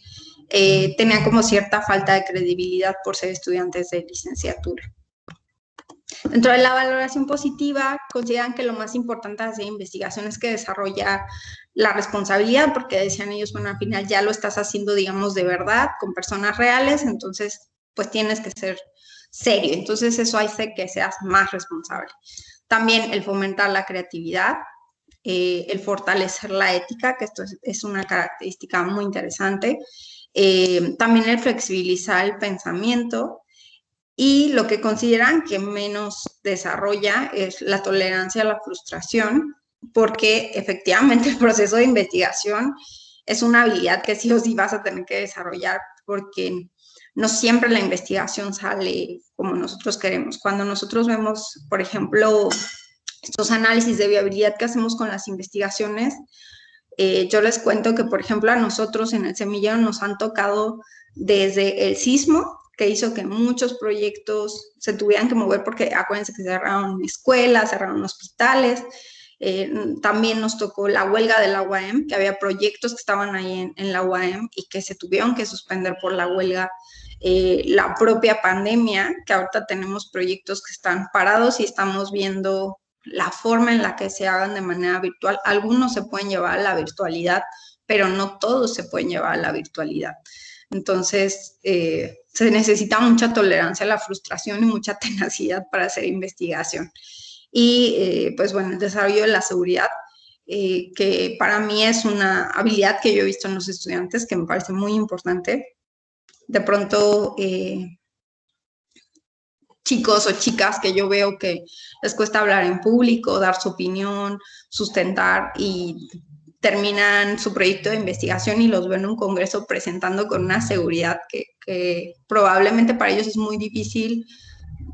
tenían como cierta falta de credibilidad por ser estudiantes de licenciatura. Dentro de la valoración positiva, consideran que lo más importante de hacer investigación es que desarrolla la responsabilidad, porque decían ellos, bueno, al final ya lo estás haciendo, digamos, de verdad, con personas reales, entonces, pues tienes que ser serio. Entonces, eso hace que seas más responsable. También el fomentar la creatividad, el fortalecer la ética, que esto es una característica muy interesante. También el flexibilizar el pensamiento, y lo que consideran que menos desarrolla es la tolerancia a la frustración, porque efectivamente el proceso de investigación es una habilidad que sí o sí vas a tener que desarrollar, porque no siempre la investigación sale como nosotros queremos. Cuando nosotros vemos, por ejemplo, estos análisis de viabilidad que hacemos con las investigaciones, yo les cuento que, por ejemplo, a nosotros en el semillero nos han tocado desde el sismo, que hizo que muchos proyectos se tuvieran que mover porque acuérdense que cerraron escuelas, cerraron hospitales. También nos tocó la huelga de la UAM, que había proyectos que estaban ahí en la UAM y que se tuvieron que suspender por la huelga. La propia pandemia, que ahorita tenemos proyectos que están parados y estamos viendo la forma en la que se hagan de manera virtual. Algunos se pueden llevar a la virtualidad, pero no todos se pueden llevar a la virtualidad. Entonces, se necesita mucha tolerancia a la frustración y mucha tenacidad para hacer investigación. Y, pues bueno, el desarrollo de la seguridad, que para mí es una habilidad que yo he visto en los estudiantes, que me parece muy importante. De pronto, chicos o chicas que yo veo que les cuesta hablar en público, dar su opinión, sustentar y terminan su proyecto de investigación y los veo en un congreso presentando con una seguridad que probablemente para ellos es muy difícil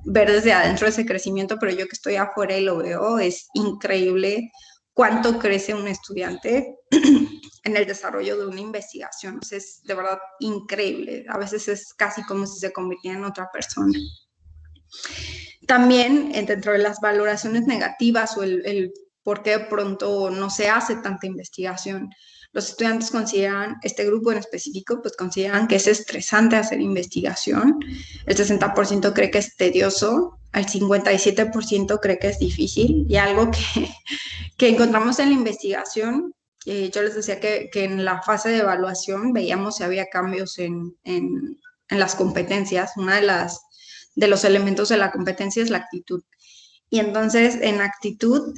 ver desde adentro ese crecimiento, pero yo que estoy afuera y lo veo, es increíble cuánto crece un estudiante en el desarrollo de una investigación. O sea, es de verdad increíble. A veces es casi como si se convirtiera en otra persona. También dentro de las valoraciones negativas o el por qué de pronto no se hace tanta investigación, los estudiantes consideran, este grupo en específico, pues consideran que es estresante hacer investigación, el 60% cree que es tedioso, el 57% cree que es difícil, y algo que encontramos en la investigación Yo les decía que en la fase de evaluación veíamos si había cambios en las competencias. Una de los elementos de la competencia es la actitud. Y entonces en actitud,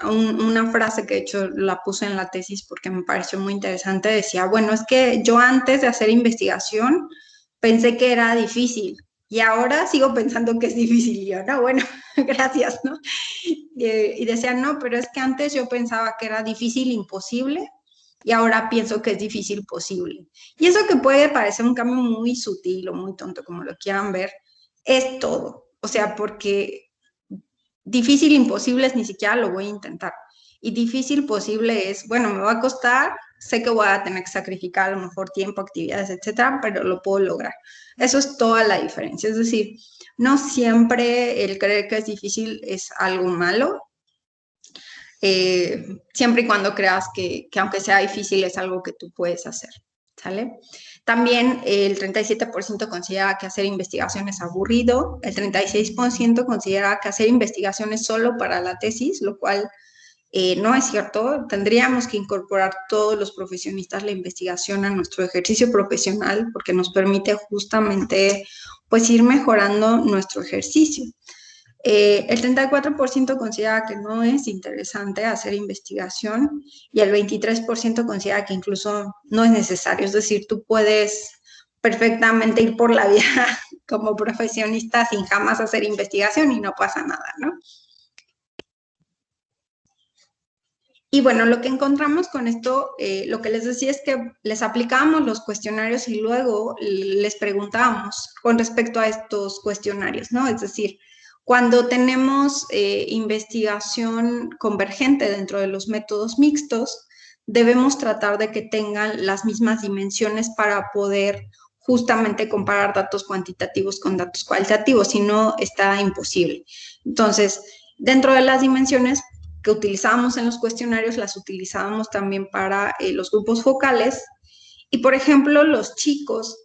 una frase que de hecho la puse en la tesis porque me pareció muy interesante, decía, bueno, es que yo antes de hacer investigación pensé que era difícil y ahora sigo pensando que es difícil. Y yo, no, bueno, gracias, ¿no? Y decía, no, pero es que antes yo pensaba que era difícil, imposible, y ahora pienso que es difícil, posible. Y eso que puede parecer un cambio muy sutil o muy tonto, como lo quieran ver, es todo. O sea, porque difícil, imposible es ni siquiera lo voy a intentar. Y difícil, posible es, bueno, me va a costar, sé que voy a tener que sacrificar a lo mejor tiempo, actividades, etcétera, pero lo puedo lograr. Eso es toda la diferencia. Es decir, no siempre el creer que es difícil es algo malo, siempre y cuando creas que aunque sea difícil es algo que tú puedes hacer, ¿sale? También el 37% considera que hacer investigación es aburrido, el 36% considera que hacer investigación es solo para la tesis, lo cual no es cierto. Tendríamos que incorporar todos los profesionistas la investigación a nuestro ejercicio profesional porque nos permite justamente pues ir mejorando nuestro ejercicio. El 34% considera que no es interesante hacer investigación y el 23% considera que incluso no es necesario. Es decir, tú puedes perfectamente ir por la vida como profesionista sin jamás hacer investigación y no pasa nada, ¿no? Y bueno, lo que encontramos con esto, lo que les decía es que les aplicábamos los cuestionarios y luego les preguntábamos con respecto a estos cuestionarios, ¿no? Es decir, cuando tenemos investigación convergente dentro de los métodos mixtos, debemos tratar de que tengan las mismas dimensiones para poder justamente comparar datos cuantitativos con datos cualitativos, si no está imposible. Entonces, dentro de las dimensiones que utilizábamos en los cuestionarios, las utilizábamos también para los grupos focales. Y, por ejemplo, los chicos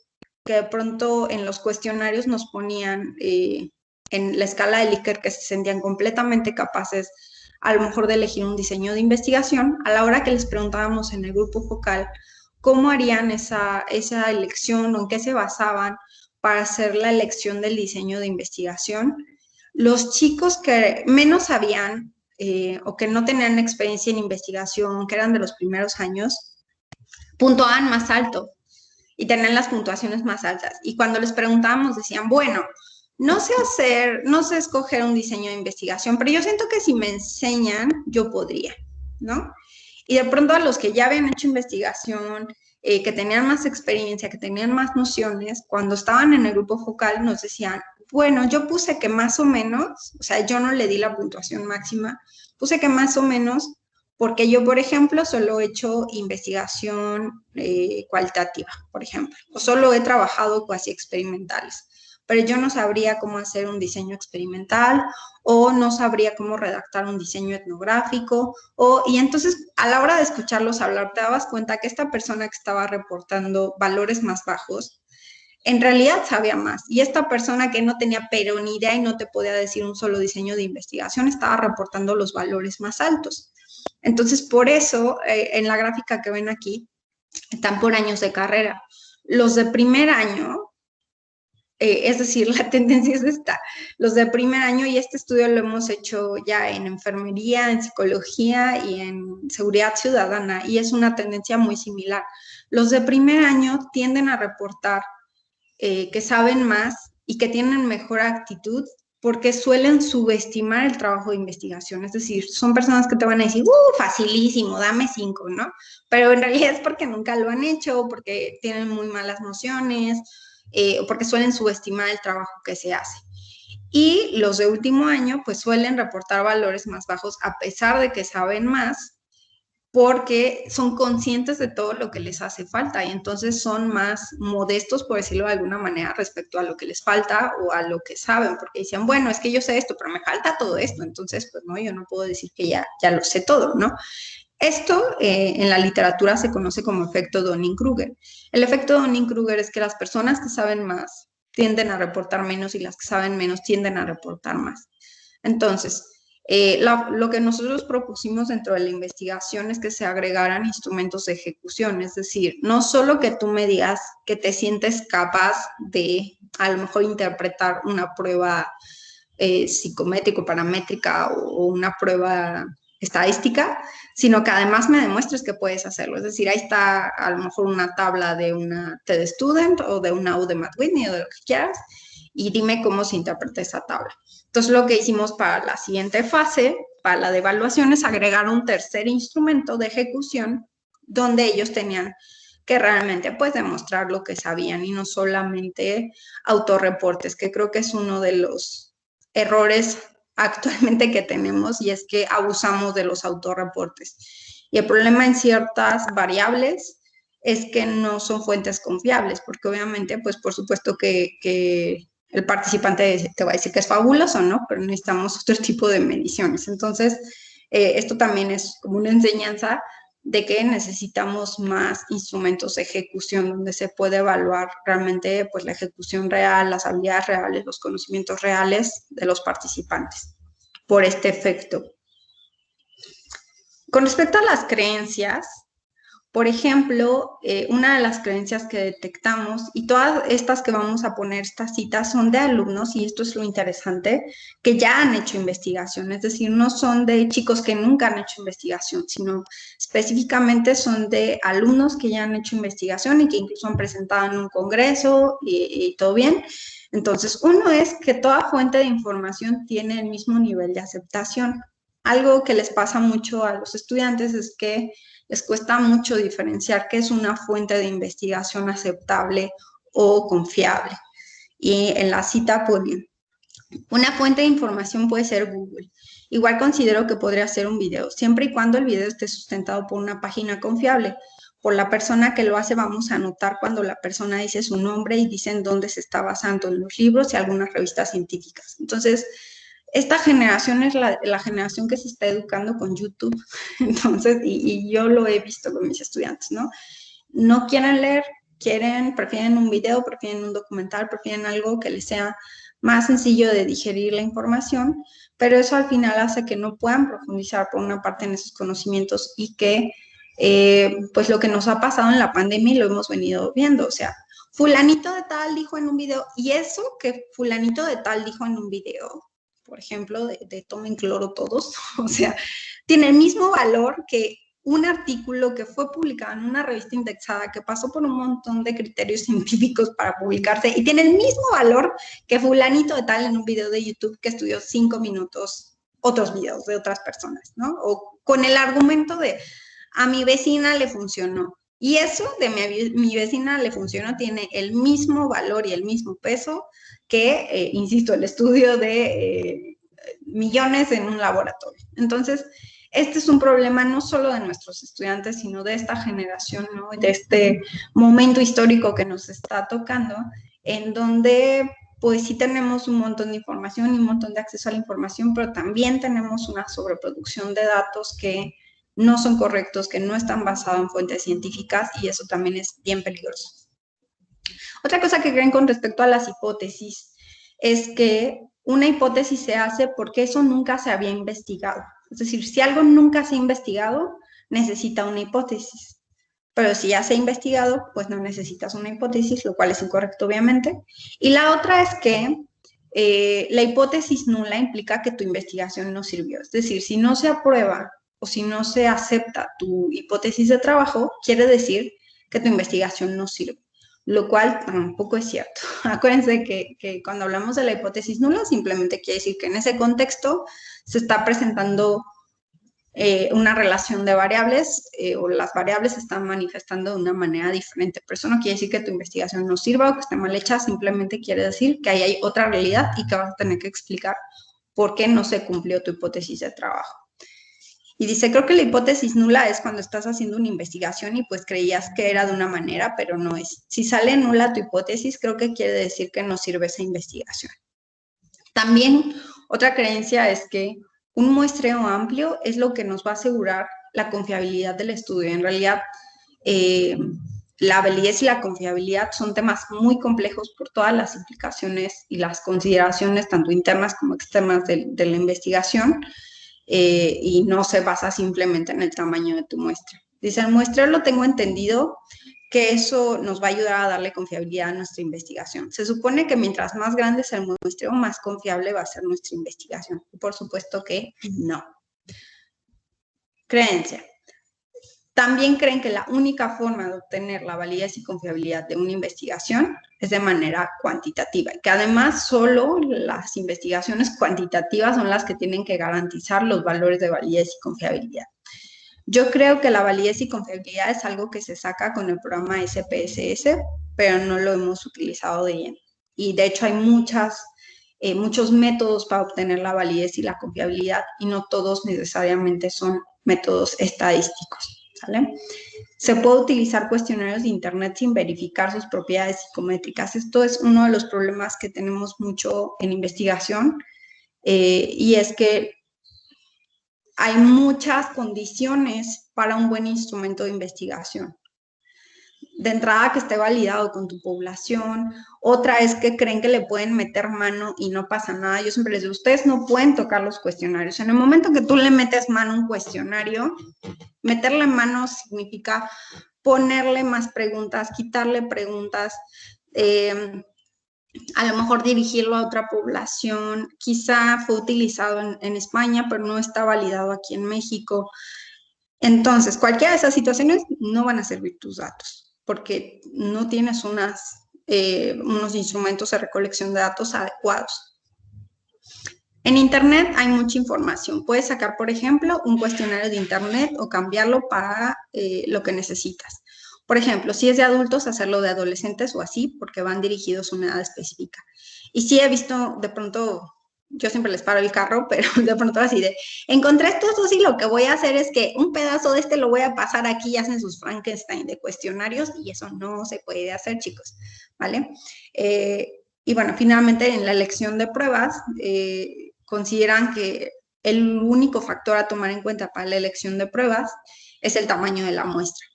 que de pronto en los cuestionarios nos ponían en la escala de Likert que se sentían completamente capaces a lo mejor de elegir un diseño de investigación, a la hora que les preguntábamos en el grupo focal cómo harían esa elección o en qué se basaban para hacer la elección del diseño de investigación, los chicos que menos sabían o que no tenían experiencia en investigación, que eran de los primeros años, puntuaban más alto y tenían las puntuaciones más altas. Y cuando les preguntábamos decían, bueno, no sé escoger un diseño de investigación, pero yo siento que si me enseñan, yo podría, ¿no? Y de pronto a los que ya habían hecho investigación, que tenían más experiencia, que tenían más nociones, cuando estaban en el grupo focal nos decían, bueno, yo puse que más o menos, o sea, yo no le di la puntuación máxima, puse que más o menos, porque yo, por ejemplo, solo he hecho investigación cualitativa, por ejemplo, o solo he trabajado cuasi experimentales, pero yo no sabría cómo hacer un diseño experimental o no sabría cómo redactar un diseño etnográfico, y entonces a la hora de escucharlos hablar te dabas cuenta que esta persona que estaba reportando valores más bajos, en realidad sabía más. Y esta persona que no tenía pero ni idea y no te podía decir un solo diseño de investigación, estaba reportando los valores más altos. Entonces, por eso, en la gráfica que ven aquí, están por años de carrera. Los de primer año, es decir, la tendencia es esta. Los de primer año, y este estudio lo hemos hecho ya en enfermería, en psicología y en seguridad ciudadana, y es una tendencia muy similar. Los de primer año tienden a reportar que saben más y que tienen mejor actitud porque suelen subestimar el trabajo de investigación. Es decir, son personas que te van a decir, facilísimo, dame 5, ¿no? Pero en realidad es porque nunca lo han hecho, porque tienen muy malas nociones, o porque suelen subestimar el trabajo que se hace. Y los de último año, pues suelen reportar valores más bajos a pesar de que saben más, porque son conscientes de todo lo que les hace falta y entonces son más modestos, por decirlo de alguna manera, respecto a lo que les falta o a lo que saben, porque dicen, bueno, es que yo sé esto, pero me falta todo esto, entonces, pues no, yo no puedo decir que ya lo sé todo, ¿no? Esto en la literatura se conoce como efecto Dunning-Kruger. El efecto Dunning-Kruger es que las personas que saben más tienden a reportar menos y las que saben menos tienden a reportar más. Entonces, Lo que nosotros propusimos dentro de la investigación es que se agregaran instrumentos de ejecución, es decir, no solo que tú me digas que te sientes capaz de a lo mejor interpretar una prueba psicométrica, paramétrica o una prueba estadística, sino que además me demuestres que puedes hacerlo. Es decir, ahí está a lo mejor una tabla de una TED Student o de una U de Matt Whitney o de lo que quieras, y dime cómo se interpreta esa tabla. Entonces, lo que hicimos para la siguiente fase, para la de evaluación, es agregar un tercer instrumento de ejecución donde ellos tenían que realmente pues demostrar lo que sabían y no solamente autorreportes, que creo que es uno de los errores actualmente que tenemos, y es que abusamos de los autorreportes. Y el problema en ciertas variables es que no son fuentes confiables, porque obviamente, pues por supuesto que el participante te va a decir que es fabuloso, ¿no? Pero necesitamos otro tipo de mediciones. Entonces, esto también es como una enseñanza de que necesitamos más instrumentos de ejecución donde se puede evaluar realmente pues la ejecución real, las habilidades reales, los conocimientos reales de los participantes por este efecto. Con respecto a las creencias, por ejemplo, una de las creencias que detectamos, y todas estas que vamos a poner, estas citas, son de alumnos, y esto es lo interesante, que ya han hecho investigación, es decir, no son de chicos que nunca han hecho investigación, sino específicamente son de alumnos que ya han hecho investigación y que incluso han presentado en un congreso y todo bien. Entonces, uno es que toda fuente de información tiene el mismo nivel de aceptación. Algo que les pasa mucho a los estudiantes es que les cuesta mucho diferenciar qué es una fuente de investigación aceptable o confiable. Y en la cita ponen, una fuente de información puede ser Google. Igual considero que podría ser un video, siempre y cuando el video esté sustentado por una página confiable. Por la persona que lo hace vamos a notar cuando la persona dice su nombre y dice en dónde se está basando, en los libros y algunas revistas científicas. Entonces, esta generación es la generación que se está educando con YouTube, entonces, y yo lo he visto con mis estudiantes, ¿no? No quieren leer, prefieren un video, prefieren un documental, prefieren algo que les sea más sencillo de digerir la información, pero eso al final hace que no puedan profundizar por una parte en esos conocimientos y que, pues lo que nos ha pasado en la pandemia y lo hemos venido viendo, o sea, fulanito de tal dijo en un video, y eso que fulanito de tal dijo en un video, por ejemplo, de tomen cloro todos, o sea, tiene el mismo valor que un artículo que fue publicado en una revista indexada, que pasó por un montón de criterios científicos para publicarse y tiene el mismo valor que fulanito de tal en un video de YouTube que estudió 5 minutos otros videos de otras personas, ¿no? O con el argumento de a mi vecina le funcionó. Y eso de mi vecina le funcionó tiene el mismo valor y el mismo peso que, insisto, el estudio de millones en un laboratorio. Entonces, este es un problema no solo de nuestros estudiantes, sino de esta generación, ¿no? De este momento histórico que nos está tocando, en donde pues sí tenemos un montón de información y un montón de acceso a la información, pero también tenemos una sobreproducción de datos que no son correctos, que no están basados en fuentes científicas, y eso también es bien peligroso. Otra cosa que creen con respecto a las hipótesis es que una hipótesis se hace porque eso nunca se había investigado. Es decir, si algo nunca se ha investigado, necesita una hipótesis. Pero si ya se ha investigado, pues no necesitas una hipótesis, lo cual es incorrecto, obviamente. Y la otra es que la hipótesis nula implica que tu investigación no sirvió. Es decir, si no se aprueba o si no se acepta tu hipótesis de trabajo, quiere decir que tu investigación no sirve, lo cual tampoco es cierto. Acuérdense que cuando hablamos de la hipótesis nula, simplemente quiere decir que en ese contexto se está presentando una relación de variables o las variables se están manifestando de una manera diferente. Pero eso no quiere decir que tu investigación no sirva o que esté mal hecha, simplemente quiere decir que ahí hay otra realidad y que vas a tener que explicar por qué no se cumplió tu hipótesis de trabajo. Y dice, creo que la hipótesis nula es cuando estás haciendo una investigación y pues creías que era de una manera, pero no es. Si sale nula tu hipótesis, creo que quiere decir que no sirve esa investigación. También otra creencia es que un muestreo amplio es lo que nos va a asegurar la confiabilidad del estudio. En realidad, la validez y la confiabilidad son temas muy complejos por todas las implicaciones y las consideraciones, tanto internas como externas de la investigación. y no se basa simplemente en el tamaño de tu muestra. Dice, al muestreo tengo entendido que eso nos va a ayudar a darle confiabilidad a nuestra investigación. Se supone que mientras más grande sea el muestreo, más confiable va a ser nuestra investigación. Por supuesto que no. Creencia. También creen que la única forma de obtener la validez y confiabilidad de una investigación es de manera cuantitativa, y que además solo las investigaciones cuantitativas son las que tienen que garantizar los valores de validez y confiabilidad. Yo creo que la validez y confiabilidad es algo que se saca con el programa SPSS, pero no lo hemos utilizado de lleno. Y de hecho hay muchos métodos para obtener la validez y la confiabilidad, y no todos necesariamente son métodos estadísticos. ¿Sale? Se puede utilizar cuestionarios de Internet sin verificar sus propiedades psicométricas. Esto es uno de los problemas que tenemos mucho en investigación, y es que hay muchas condiciones para un buen instrumento de investigación. De entrada, que esté validado con tu población. Otra es que creen que le pueden meter mano y no pasa nada. Yo siempre les digo, ustedes no pueden tocar los cuestionarios. En el momento que tú le metes mano a un cuestionario, meterle mano significa ponerle más preguntas, quitarle preguntas, a lo mejor dirigirlo a otra población. Quizá fue utilizado en España, pero no está validado aquí en México. Entonces, cualquiera de esas situaciones no van a servir tus datos, porque no tienes unos instrumentos de recolección de datos adecuados. En Internet hay mucha información. Puedes sacar, por ejemplo, un cuestionario de Internet o cambiarlo para lo que necesitas. Por ejemplo, si es de adultos, hacerlo de adolescentes o así, porque van dirigidos a una edad específica. Y sí he visto, de pronto, yo siempre les paro el carro, pero de pronto así de, encontré esto y lo que voy a hacer es que un pedazo de lo voy a pasar aquí, y hacen sus Frankenstein de cuestionarios, y eso no se puede hacer, chicos, ¿vale? Y bueno, finalmente en la elección de pruebas, consideran que el único factor a tomar en cuenta para la elección de pruebas es el tamaño de la muestra.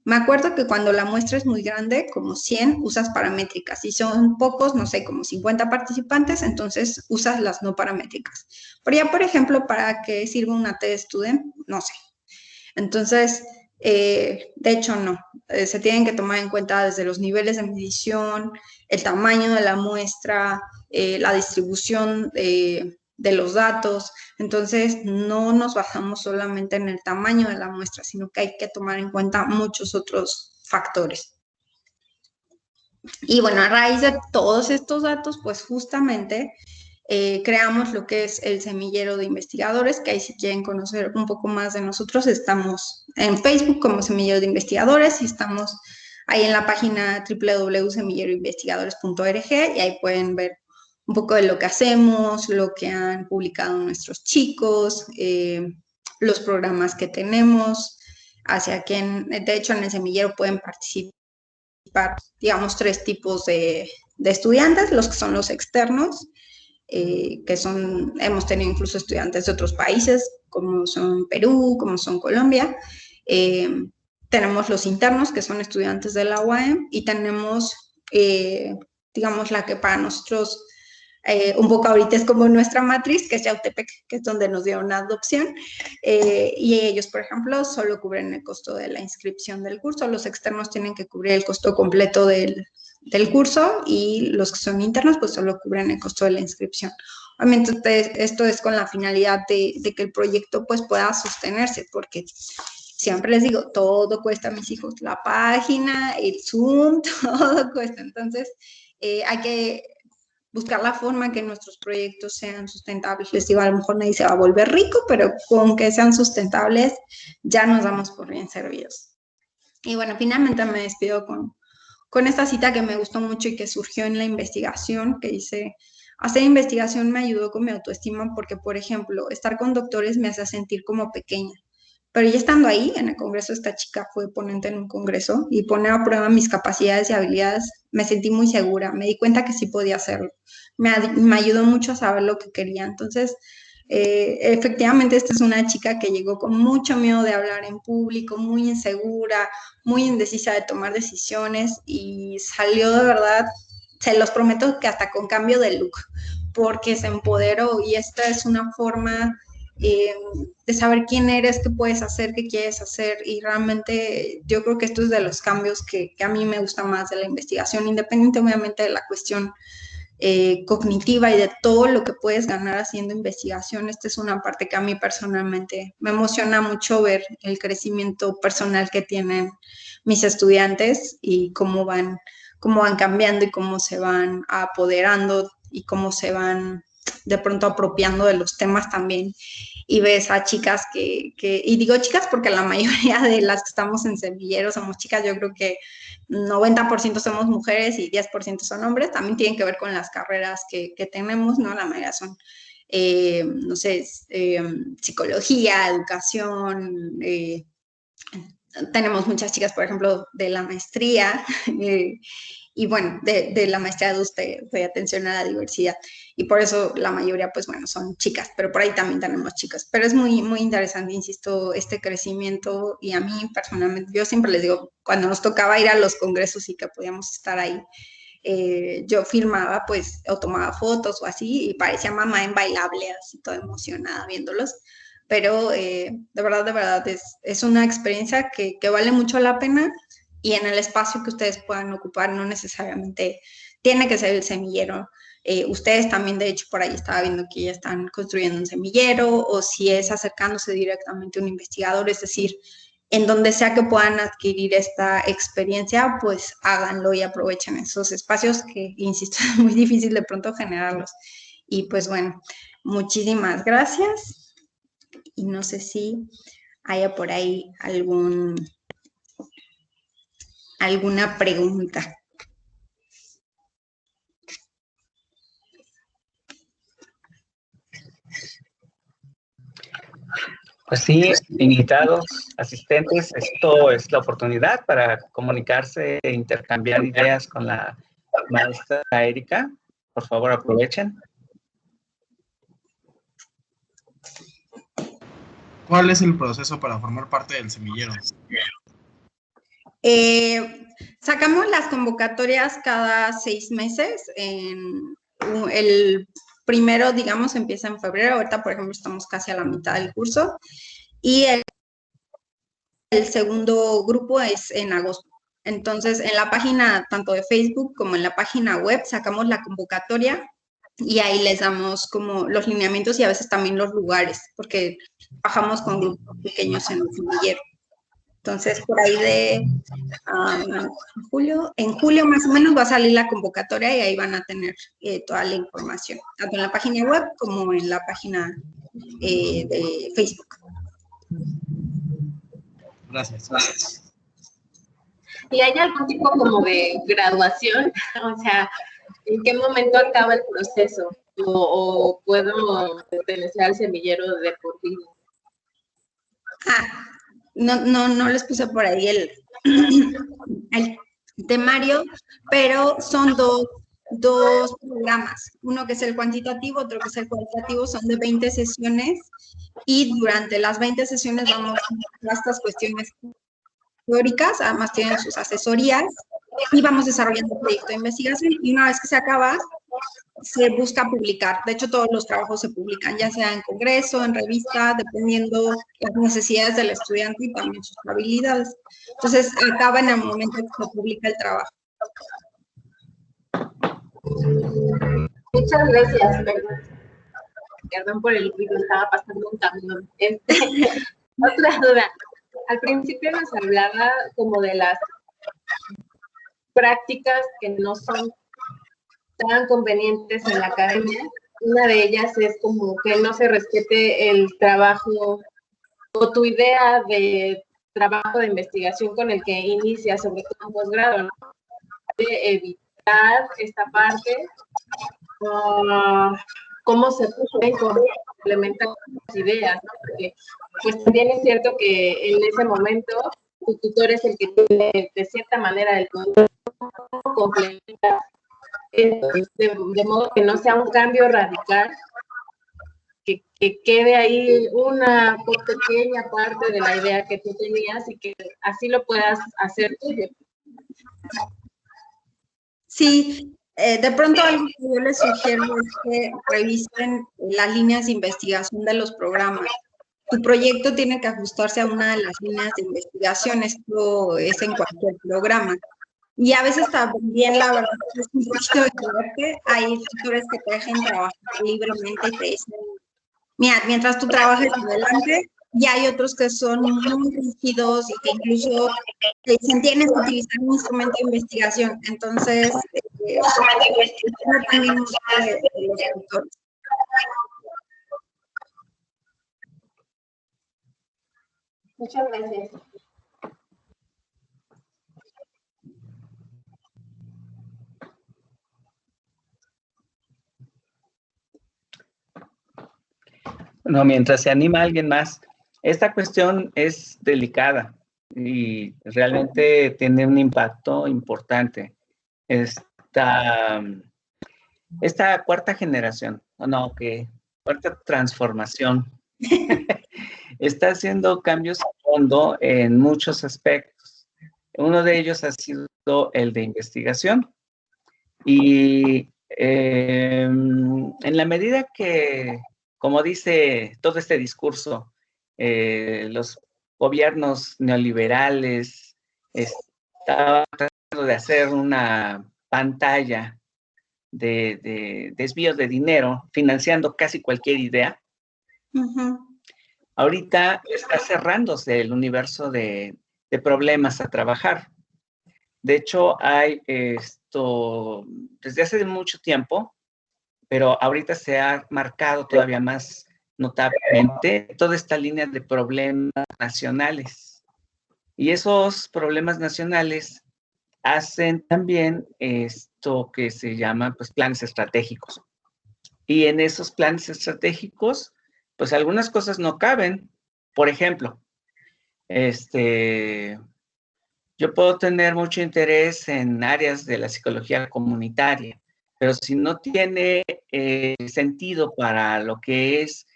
Me acuerdo que cuando la muestra es muy grande, como 100, usas paramétricas. Si son pocos, no sé, como 50 participantes, entonces usas las no paramétricas. Pero ya, por ejemplo, ¿para qué sirve una T-Student? No sé. Entonces, de hecho, no. Se tienen que tomar en cuenta desde los niveles de medición, el tamaño de la muestra, la distribución de los datos. Entonces, no nos basamos solamente en el tamaño de la muestra, sino que hay que tomar en cuenta muchos otros factores. Y bueno, a raíz de todos estos datos, pues justamente creamos lo que es el semillero de investigadores, que ahí si quieren conocer un poco más de nosotros, estamos en Facebook como Semillero de Investigadores, y estamos ahí en la página www.semilleroinvestigadores.org, y ahí pueden ver un poco de lo que hacemos, lo que han publicado nuestros chicos, los programas que tenemos, hacia quien, de hecho en el semillero pueden participar, digamos, 3 tipos de estudiantes: los que son los externos, hemos tenido incluso estudiantes de otros países, como son Perú, como son Colombia. Tenemos los internos, que son estudiantes de la UAM, y tenemos, digamos, la que para nosotros un poco ahorita es como nuestra matriz, que es Yautepec, que es donde nos dieron una adopción, y ellos, por ejemplo, solo cubren el costo de la inscripción del curso. Los externos tienen que cubrir el costo completo del curso, y los que son internos pues solo cubren el costo de la inscripción. Obviamente esto es con la finalidad de que el proyecto pues pueda sostenerse, porque siempre les digo, todo cuesta, mis hijos, la página, el Zoom, todo cuesta. Entonces hay que buscar la forma que nuestros proyectos sean sustentables. Les digo, a lo mejor nadie se va a volver rico, pero con que sean sustentables ya nos damos por bien servidos. Y bueno, finalmente me despido con esta cita que me gustó mucho y que surgió en la investigación, que dice: hacer investigación me ayudó con mi autoestima porque, por ejemplo, estar con doctores me hace sentir como pequeña. Pero ya estando ahí, en el congreso, esta chica fue ponente en un congreso y pone a prueba mis capacidades y habilidades, me sentí muy segura, me di cuenta que sí podía hacerlo. Me ayudó mucho a saber lo que quería. Entonces, efectivamente, esta es una chica que llegó con mucho miedo de hablar en público, muy insegura, muy indecisa de tomar decisiones, y salió de verdad, se los prometo que hasta con cambio de look, porque se empoderó, y esta es una forma de saber quién eres, qué puedes hacer, qué quieres hacer, y realmente yo creo que esto es de los cambios que a mí me gusta más de la investigación, independientemente de la cuestión cognitiva y de todo lo que puedes ganar haciendo investigación. Esta es una parte que a mí personalmente me emociona mucho ver el crecimiento personal que tienen mis estudiantes y cómo van cambiando y cómo se van apoderando y cómo se van de pronto apropiando de los temas también. Y ves a chicas y digo chicas porque la mayoría de las que estamos en semilleros somos chicas. Yo creo que 90% somos mujeres y 10% son hombres. También tienen que ver con las carreras que tenemos, ¿no? La mayoría son, no sé, psicología, educación. Tenemos muchas chicas, por ejemplo, de la maestría, y bueno, de la maestría de atención a la diversidad. Y por eso la mayoría, pues bueno, son chicas, pero por ahí también tenemos chicos. Pero es muy, muy interesante, insisto, este crecimiento. Y a mí personalmente, yo siempre les digo, cuando nos tocaba ir a los congresos y que podíamos estar ahí, yo filmaba, pues, o tomaba fotos o así, y parecía mamá en bailable, así toda emocionada viéndolos. Pero de verdad, es una experiencia que vale mucho la pena, y en el espacio que ustedes puedan ocupar, no necesariamente tiene que ser el semillero. Ustedes también, de hecho, por ahí estaba viendo que ya están construyendo un semillero, o si es acercándose directamente a un investigador, es decir, en donde sea que puedan adquirir esta experiencia, pues háganlo y aprovechen esos espacios que, insisto, es muy difícil de pronto generarlos. Y pues bueno, muchísimas gracias. Y no sé si haya por ahí alguna pregunta. Pues sí, invitados, asistentes, esto es la oportunidad para comunicarse e intercambiar ideas con la maestra Erika. Por favor, aprovechen. ¿Cuál es el proceso para formar parte del semillero? Sacamos las convocatorias cada 6 meses. El primero, digamos, empieza en febrero. Ahorita, por ejemplo, estamos casi a la mitad del curso. Y el segundo grupo es en agosto. Entonces, en la página tanto de Facebook como en la página web sacamos la convocatoria, y ahí les damos como los lineamientos y a veces también los lugares, porque bajamos con grupos pequeños en el semillero. Entonces, por ahí de en julio más o menos va a salir la convocatoria, y ahí van a tener toda la información, tanto en la página web como en la página de Facebook. Gracias. ¿Y hay algún tipo como de graduación? O sea, ¿en qué momento acaba el proceso? ¿O puedo pertenecer al semillero de por vida? No les puse por ahí el temario, pero son dos programas, uno que es el cuantitativo, otro que es el cualitativo. Son de 20 sesiones, y durante las 20 sesiones vamos a estas cuestiones teóricas, además tienen sus asesorías, y vamos desarrollando un proyecto de investigación, y una vez que se acaba, se busca publicar. De hecho, todos los trabajos se publican, ya sea en congreso, en revista, dependiendo las necesidades del estudiante y también sus habilidades. Entonces, acaba en el momento que se publica el trabajo. Muchas gracias. Perdón por el ruido, estaba pasando un camión. Otra duda. Al principio nos hablaba como de las prácticas que no son tan convenientes en la academia. Una de ellas es como que no se respete el trabajo o tu idea de trabajo de investigación con el que inicia, sobre todo en posgrado, ¿no? De evitar esta parte, cómo se pueden complementar las ideas, ¿no? Porque pues también es cierto que en ese momento tu tutor es el que tiene de cierta manera el control, complementa, de modo que no sea un cambio radical, que quede ahí una pequeña parte de la idea que tú tenías y que así lo puedas hacer tuyo. Sí, De pronto algo que yo les sugiero es que revisen las líneas de investigación de los programas. Tu proyecto tiene que ajustarse a una de las líneas de investigación, esto es en cualquier programa. Y a veces también, la verdad, es un poquito de suerte. Hay tutores que te dejan trabajar libremente y te dicen, mira, mientras tú trabajes adelante, y hay otros que son muy rígidos y que incluso te dicen, tienes que utilizar un instrumento de investigación. Entonces, también mucho de los tutores. Muchas gracias. No, mientras se anima alguien más, esta cuestión es delicada y realmente tiene un impacto importante. Esta cuarta generación, cuarta transformación, está haciendo cambios a fondo en muchos aspectos. Uno de ellos ha sido el de investigación y en la medida que, como dice todo este discurso, los gobiernos neoliberales estaban tratando de hacer una pantalla de desvíos de dinero, financiando casi cualquier idea. Ahorita está cerrándose el universo de problemas a trabajar. De hecho, hay desde hace mucho tiempo, pero ahorita se ha marcado todavía más notablemente toda esta línea de problemas nacionales. Y esos problemas nacionales hacen también esto que se llama pues, planes estratégicos. Y en esos planes estratégicos, pues algunas cosas no caben. Por ejemplo, yo puedo tener mucho interés en áreas de la psicología comunitaria, pero si no tiene sentido para lo que es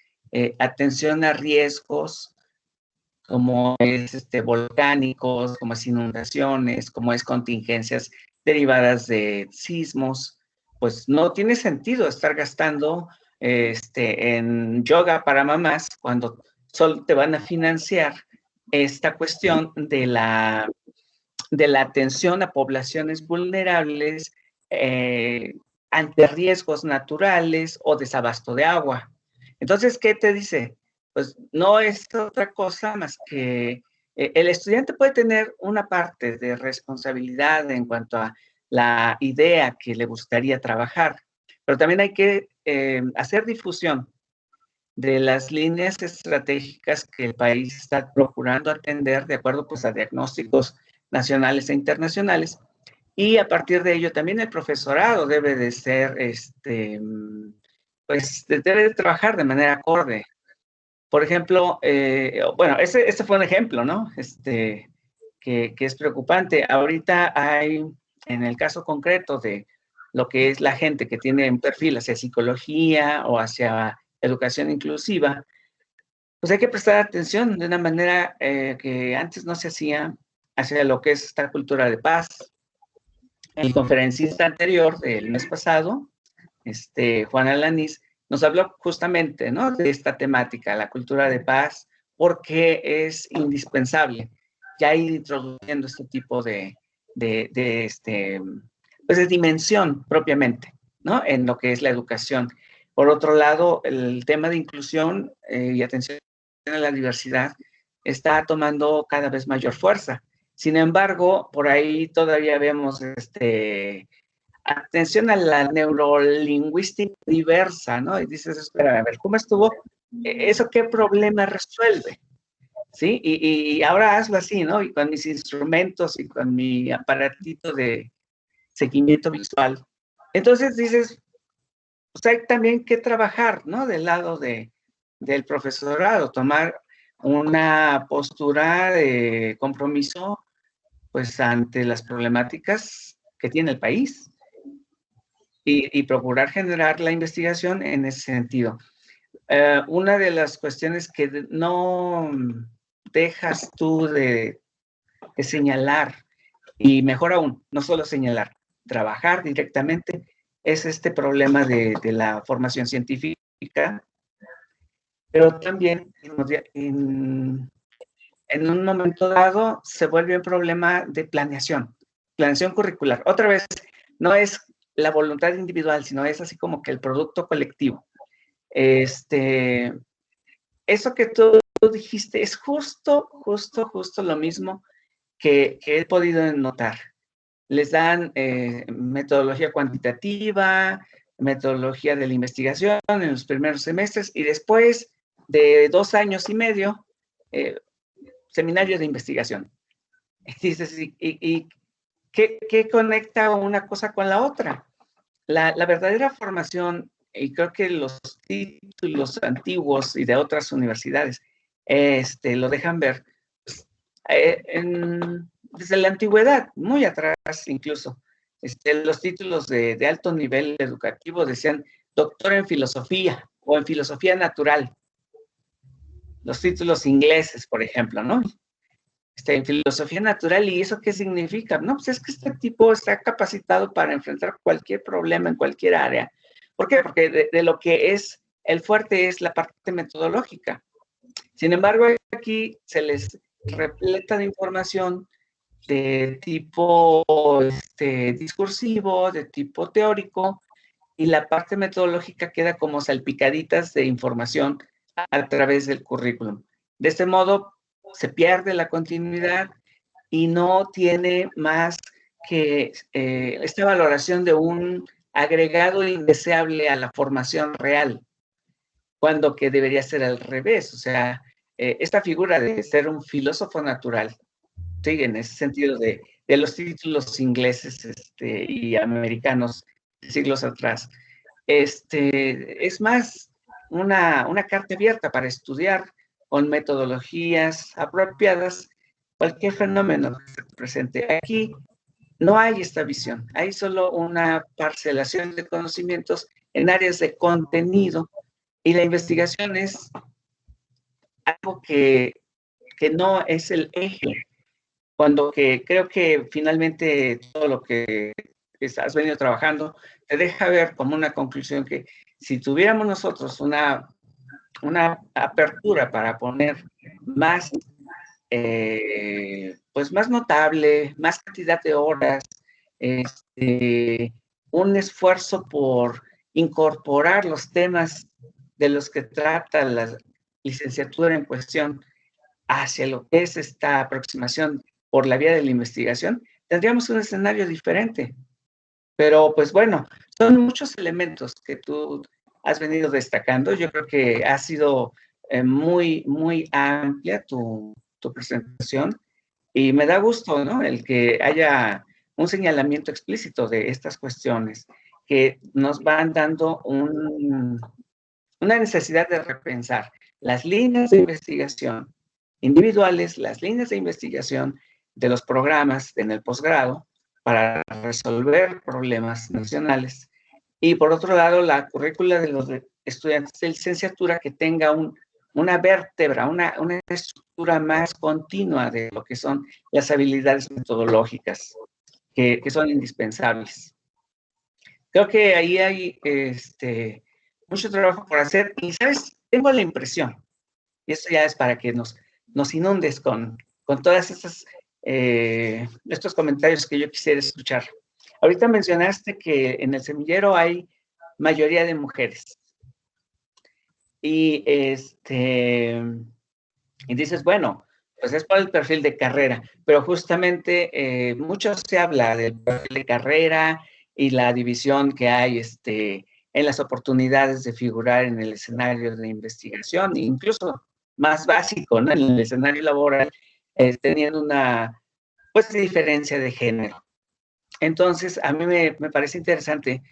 atención a riesgos, como es volcánicos, como es inundaciones, como es contingencias derivadas de sismos, pues no tiene sentido estar gastando en yoga para mamás cuando solo te van a financiar esta cuestión de la atención a poblaciones vulnerables ante riesgos naturales o desabasto de agua. Entonces, ¿qué te dice? Pues no es otra cosa más que el estudiante puede tener una parte de responsabilidad en cuanto a la idea que le gustaría trabajar, pero también hay que hacer difusión de las líneas estratégicas que el país está procurando atender de acuerdo pues, a diagnósticos nacionales e internacionales. Y a partir de ello también el profesorado debe de ser, pues debe de trabajar de manera acorde. Por ejemplo, bueno, ese fue un ejemplo, ¿no? Que es preocupante. Ahorita hay, en el caso concreto de lo que es la gente que tiene un perfil hacia psicología o hacia educación inclusiva, pues hay que prestar atención de una manera que antes no se hacía hacia lo que es esta cultura de paz. El conferencista anterior del mes pasado, Juan Alanís, nos habló justamente, ¿no? De esta temática, la cultura de paz, porque es indispensable ya ir introduciendo este tipo pues de dimensión propiamente, ¿no? En lo que es la educación. Por otro lado, el tema de inclusión y atención a la diversidad está tomando cada vez mayor fuerza. Sin embargo, por ahí todavía vemos atención a la neurolingüística diversa, ¿no? Y dices, espera, a ver, ¿cómo estuvo? ¿Eso qué problema resuelve? ¿Sí? Y ahora hazlo así, ¿no? Y con mis instrumentos y con mi aparatito de seguimiento visual. Entonces dices, pues hay también que trabajar, ¿no? Del lado del profesorado, tomar una postura de compromiso, pues, ante las problemáticas que tiene el país y procurar generar la investigación en ese sentido. Una de las cuestiones que no dejas tú de señalar, y mejor aún, no solo señalar, trabajar directamente, es este problema de la formación científica, pero también en un momento dado se vuelve un problema de planeación curricular. Otra vez, no es la voluntad individual, sino es así como que el producto colectivo. Eso que tú dijiste es justo lo mismo que he podido notar. Les dan metodología cuantitativa, metodología de la investigación en los primeros semestres y después de 2 años y medio, seminario de investigación. Y dices, ¿y qué conecta una cosa con la otra? La verdadera formación, y creo que los títulos antiguos y de otras universidades lo dejan ver, desde la antigüedad, muy atrás incluso. Los títulos de alto nivel educativo decían doctor en filosofía o en filosofía natural. Los títulos ingleses, por ejemplo, ¿no? En filosofía natural, ¿y eso qué significa? No, pues es que este tipo está capacitado para enfrentar cualquier problema en cualquier área. ¿Por qué? Porque de lo que es el fuerte es la parte metodológica. Sin embargo, aquí se les repleta de información de tipo discursivo, de tipo teórico, y la parte metodológica queda como salpicaditas de información a través del currículum. De este modo, se pierde la continuidad y no tiene más que esta valoración de un agregado indeseable a la formación real, cuando que debería ser al revés. O sea, esta figura de ser un filósofo natural, sí, en ese sentido de los títulos ingleses y americanos siglos atrás, es más una carta abierta para estudiar con metodologías apropiadas cualquier fenómeno que se presente. Aquí no hay esta visión, hay solo una parcelación de conocimientos en áreas de contenido, y la investigación es algo que no es el eje, cuando que creo que finalmente todo lo que has venido trabajando te deja ver como una conclusión que si tuviéramos nosotros una apertura para poner más, pues más notable, más cantidad de horas, un esfuerzo por incorporar los temas de los que trata la licenciatura en cuestión hacia lo que es esta aproximación por la vía de la investigación, tendríamos un escenario diferente. Pero pues bueno, son muchos elementos que tú has venido destacando. Yo creo que ha sido muy, muy amplia tu presentación y me da gusto, ¿no?, el que haya un señalamiento explícito de estas cuestiones que nos van dando una necesidad de repensar las líneas de investigación individuales, las líneas de investigación de los programas en el posgrado para resolver problemas nacionales. Y por otro lado, la currícula de los estudiantes de licenciatura que tenga una vértebra, una estructura más continua de lo que son las habilidades metodológicas que son indispensables. Creo que ahí hay mucho trabajo por hacer y, ¿sabes? Tengo la impresión, y esto ya es para que nos inundes con todas estos comentarios que yo quisiera escuchar. Ahorita mencionaste que en el semillero hay mayoría de mujeres. Y dices, bueno, pues es por el perfil de carrera, pero justamente mucho se habla del perfil de carrera y la división que hay en las oportunidades de figurar en el escenario de investigación, incluso más básico, ¿no?, en el escenario laboral, teniendo una diferencia de género. Entonces, a mí me parece interesante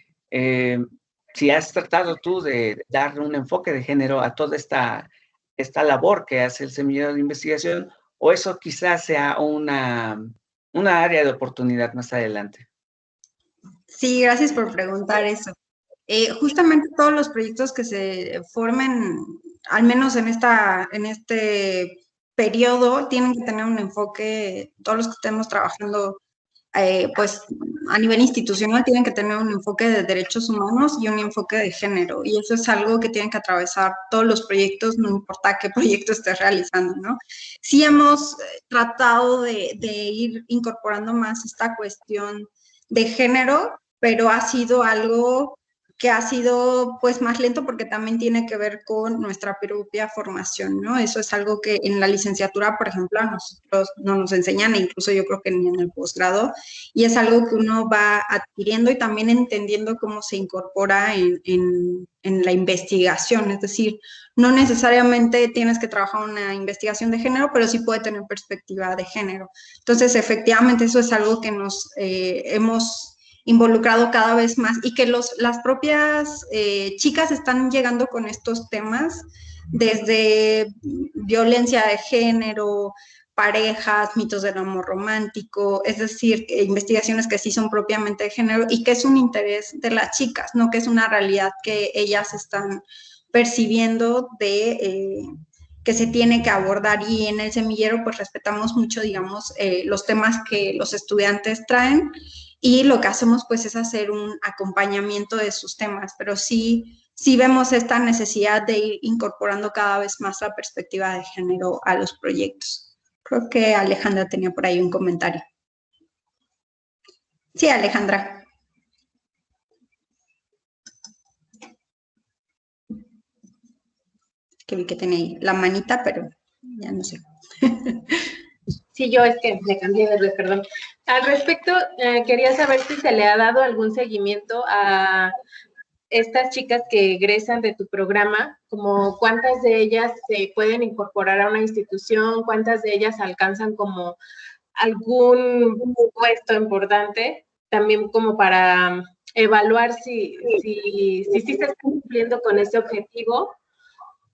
si has tratado tú de darle un enfoque de género a toda esta labor que hace el semillero de investigación, o eso quizás sea una área de oportunidad más adelante. Sí, gracias por preguntar eso. Justamente todos los proyectos que se formen, al menos en este periodo, tienen que tener un enfoque, todos los que estemos trabajando pues a nivel institucional tienen que tener un enfoque de derechos humanos y un enfoque de género, y eso es algo que tienen que atravesar todos los proyectos, no importa qué proyecto estés realizando, ¿no? Sí hemos tratado de ir incorporando más esta cuestión de género, pero ha sido algo que ha sido pues más lento porque también tiene que ver con nuestra propia formación, ¿no? Eso es algo que en la licenciatura, por ejemplo, a nosotros no nos enseñan, e incluso yo creo que ni en el posgrado, y es algo que uno va adquiriendo y también entendiendo cómo se incorpora en la investigación, es decir, no necesariamente tienes que trabajar una investigación de género, pero sí puede tener perspectiva de género. Entonces, efectivamente, eso es algo que nos hemos involucrado cada vez más y que las propias chicas están llegando con estos temas desde violencia de género, parejas, mitos del amor romántico, es decir, investigaciones que sí son propiamente de género y que es un interés de las chicas, no que es una realidad que ellas están percibiendo que se tiene que abordar, y en el semillero pues respetamos mucho, digamos, los temas que los estudiantes traen, y lo que hacemos pues es hacer un acompañamiento de sus temas, pero sí vemos esta necesidad de ir incorporando cada vez más la perspectiva de género a los proyectos. Creo que Alejandra tenía por ahí un comentario. Sí, Alejandra. Que vi que tenía ahí la manita, pero ya no sé. Sí, yo es que me cambié de red, perdón. Al respecto, quería saber si se le ha dado algún seguimiento a estas chicas que egresan de tu programa, como cuántas de ellas se pueden incorporar a una institución, cuántas de ellas alcanzan como algún puesto importante, también como para evaluar si se está cumpliendo con ese objetivo,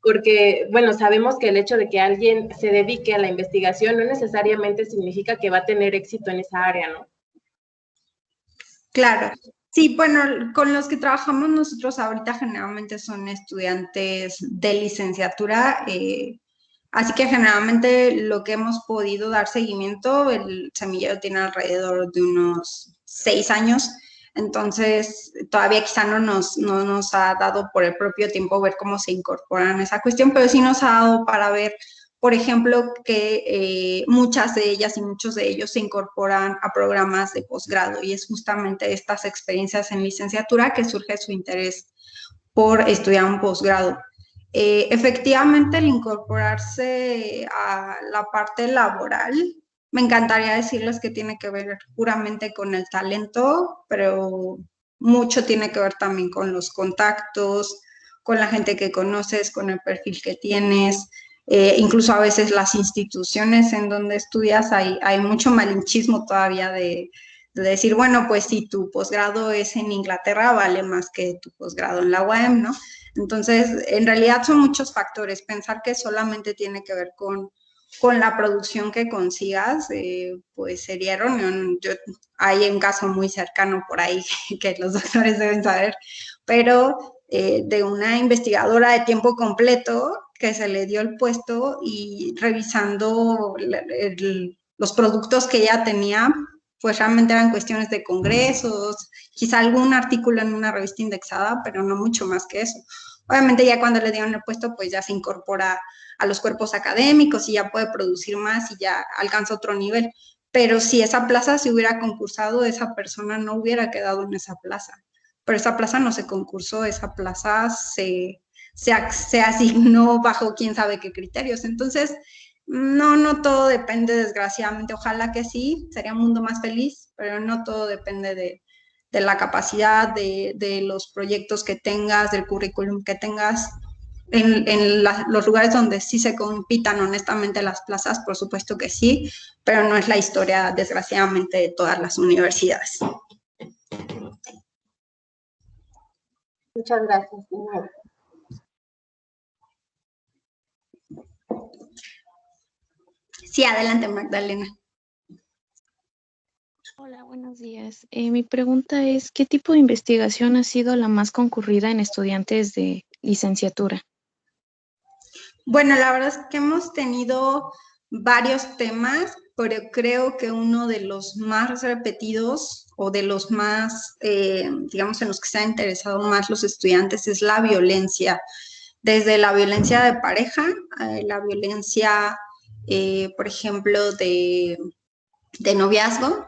porque, bueno, sabemos que el hecho de que alguien se dedique a la investigación no necesariamente significa que va a tener éxito en esa área, ¿no? Claro. Sí, bueno, con los que trabajamos nosotros ahorita generalmente son estudiantes de licenciatura, así que generalmente lo que hemos podido dar seguimiento, el semillero tiene alrededor de unos 6 años, entonces todavía quizá no nos ha dado por el propio tiempo ver cómo se incorporan a esa cuestión, pero sí nos ha dado para ver, por ejemplo, que muchas de ellas y muchos de ellos se incorporan a programas de posgrado, y es justamente estas experiencias en licenciatura que surge su interés por estudiar un posgrado. Efectivamente, el incorporarse a la parte laboral, me encantaría decirles que tiene que ver puramente con el talento, pero mucho tiene que ver también con los contactos, con la gente que conoces, con el perfil que tienes. Incluso a veces las instituciones en donde estudias, hay mucho malinchismo todavía de decir, bueno, pues si tu posgrado es en Inglaterra, vale más que tu posgrado en la UAM, ¿no? Entonces, en realidad son muchos factores. Pensar que solamente tiene que ver con la producción que consigas, pues sería erróneo. Hay un caso muy cercano por ahí que los doctores deben saber, pero de una investigadora de tiempo completo que se le dio el puesto y revisando los productos que ella tenía, pues realmente eran cuestiones de congresos, quizá algún artículo en una revista indexada, pero no mucho más que eso. Obviamente ya cuando le dieron el puesto, pues ya se incorpora a los cuerpos académicos y ya puede producir más y ya alcanza otro nivel. Pero si esa plaza se hubiera concursado, esa persona no hubiera quedado en esa plaza. Pero esa plaza no se concursó, esa plaza se asignó bajo quién sabe qué criterios. Entonces, no todo depende, desgraciadamente. Ojalá que sí, sería un mundo más feliz, pero no todo depende de la capacidad, de los proyectos que tengas, del currículum que tengas. En los lugares donde sí se compitan honestamente las plazas, por supuesto que sí, pero no es la historia, desgraciadamente, de todas las universidades. Muchas gracias. Sí, adelante, Magdalena. Hola, buenos días. Mi pregunta es, ¿qué tipo de investigación ha sido la más concurrida en estudiantes de licenciatura? Bueno, la verdad es que hemos tenido varios temas, pero creo que uno de los más repetidos o de los más, digamos, en los que se han interesado más los estudiantes es la violencia, desde la violencia de pareja, la violencia, por ejemplo, de noviazgo,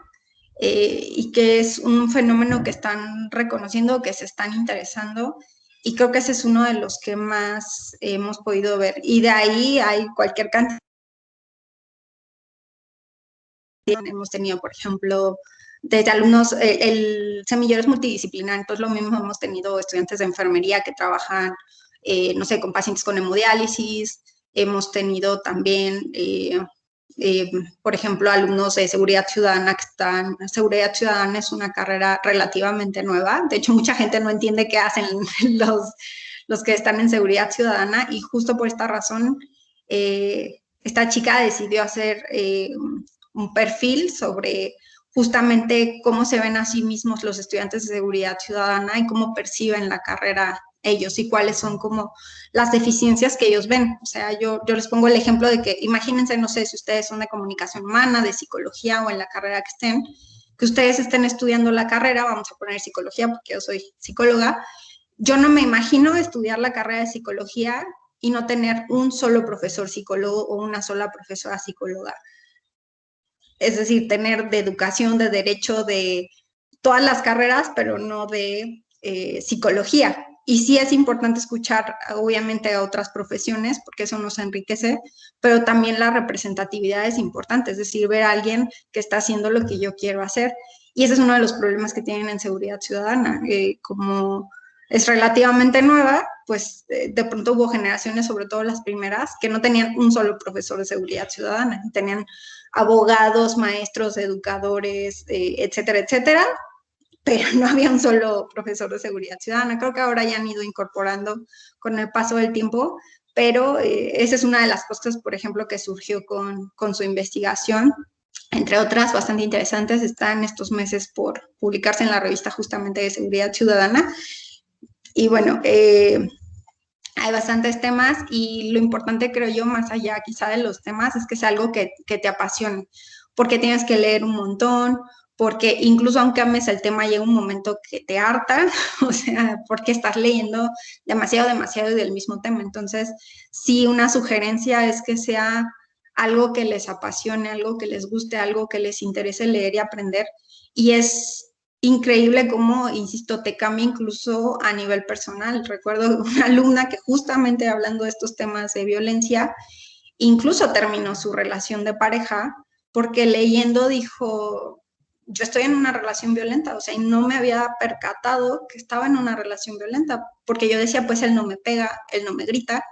y que es un fenómeno que están reconociendo, que se están interesando, y creo que ese es uno de los que más hemos podido ver. Y de ahí hay cualquier cantidad. Hemos tenido, por ejemplo, desde alumnos, el semillero es multidisciplinar, entonces lo mismo hemos tenido estudiantes de enfermería que trabajan, no sé, con pacientes con hemodiálisis, hemos tenido también, por ejemplo, alumnos de seguridad ciudadana que están, seguridad ciudadana es una carrera relativamente nueva, de hecho mucha gente no entiende qué hacen los que están en seguridad ciudadana, y justo por esta razón, esta chica decidió hacer un perfil sobre justamente cómo se ven a sí mismos los estudiantes de seguridad ciudadana y cómo perciben la carrera ellos y cuáles son como las deficiencias que ellos ven. O sea, yo les pongo el ejemplo de que imagínense, no sé, si ustedes son de comunicación humana, de psicología o en la carrera que estén, que ustedes estén estudiando la carrera, vamos a poner psicología porque yo soy psicóloga, yo no me imagino estudiar la carrera de psicología y no tener un solo profesor psicólogo o una sola profesora psicóloga. Es decir, tener de educación, de derecho, de todas las carreras, pero no de psicología. Y sí es importante escuchar, obviamente, a otras profesiones, porque eso nos enriquece, pero también la representatividad es importante, es decir, ver a alguien que está haciendo lo que yo quiero hacer. Y ese es uno de los problemas que tienen en seguridad ciudadana. Como es relativamente nueva, pues de pronto hubo generaciones, sobre todo las primeras, que no tenían un solo profesor de seguridad ciudadana, tenían abogados, maestros, educadores, etcétera, etcétera, pero no había un solo profesor de seguridad ciudadana. Creo que ahora ya han ido incorporando con el paso del tiempo, pero esa es una de las cosas, por ejemplo, que surgió con su investigación. Entre otras, bastante interesantes, están estos meses por publicarse en la revista justamente de Seguridad Ciudadana. Y bueno, hay bastantes temas y lo importante, creo yo, más allá quizá de los temas, es que es algo que te apasione, porque tienes que leer un montón, porque incluso aunque ames el tema, llega un momento que te harta, o sea, porque estás leyendo demasiado y del mismo tema. Entonces, sí, una sugerencia es que sea algo que les apasione, algo que les guste, algo que les interese leer y aprender. Y es increíble cómo, insisto, te cambia incluso a nivel personal. Recuerdo una alumna que justamente hablando de estos temas de violencia, incluso terminó su relación de pareja porque leyendo dijo, yo estoy en una relación violenta, o sea, y no me había percatado que estaba en una relación violenta, porque yo decía, pues él no me pega, él no me grita,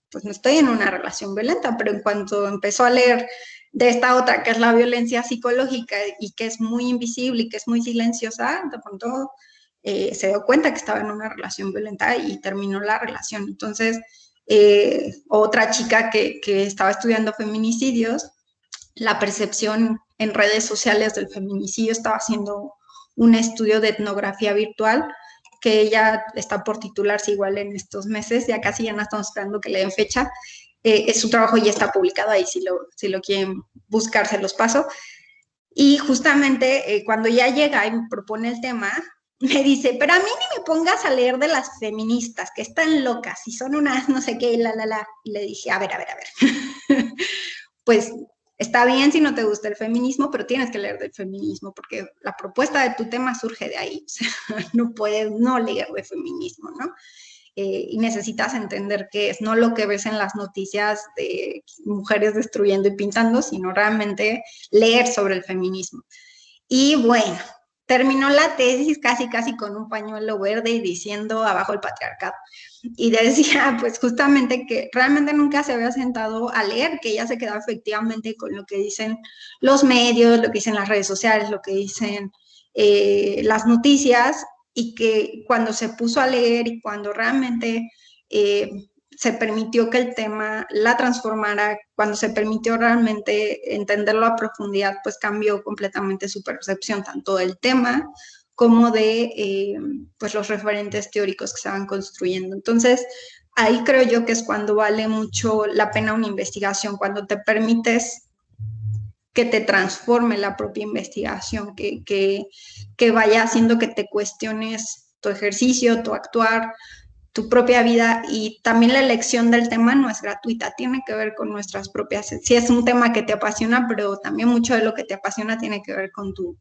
pues no estoy en una relación violenta, pero en cuanto empezó a leer de esta otra, que es la violencia psicológica y que es muy invisible y que es muy silenciosa, de pronto se dio cuenta que estaba en una relación violenta y terminó la relación. Entonces, otra chica que estaba estudiando feminicidios, la percepción en redes sociales del feminicidio, estaba haciendo un estudio de etnografía virtual que ella está por titularse igual en estos meses, ya casi ya no estamos esperando que le den fecha. Su trabajo ya está publicado ahí, si lo quieren buscar, se los paso. Y justamente cuando ya llega y me propone el tema, me dice, pero a mí ni me pongas a leer de las feministas, que están locas y son unas no sé qué, la. Y le dije, a ver. Pues está bien si no te gusta el feminismo, pero tienes que leer del feminismo, porque la propuesta de tu tema surge de ahí. O sea, no puedes no leer de feminismo, ¿no? Y necesitas entender qué es, no lo que ves en las noticias de mujeres destruyendo y pintando, sino realmente leer sobre el feminismo. Y bueno, terminó la tesis casi con un pañuelo verde y diciendo abajo el patriarcado. Y decía, pues justamente que realmente nunca se había sentado a leer, que ella se quedaba efectivamente con lo que dicen los medios, lo que dicen las redes sociales, lo que dicen las noticias, y que cuando se puso a leer y cuando realmente se permitió que el tema la transformara, cuando se permitió realmente entenderlo a profundidad, pues cambió completamente su percepción, tanto del tema como de pues los referentes teóricos que se van construyendo. Entonces, ahí creo yo que es cuando vale mucho la pena una investigación, cuando te permites que te transforme la propia investigación, que vaya haciendo que te cuestiones tu ejercicio, tu actuar, tu propia vida, y también la elección del tema no es gratuita, tiene que ver con nuestras propias, si es un tema que te apasiona, pero también mucho de lo que te apasiona tiene que ver con tu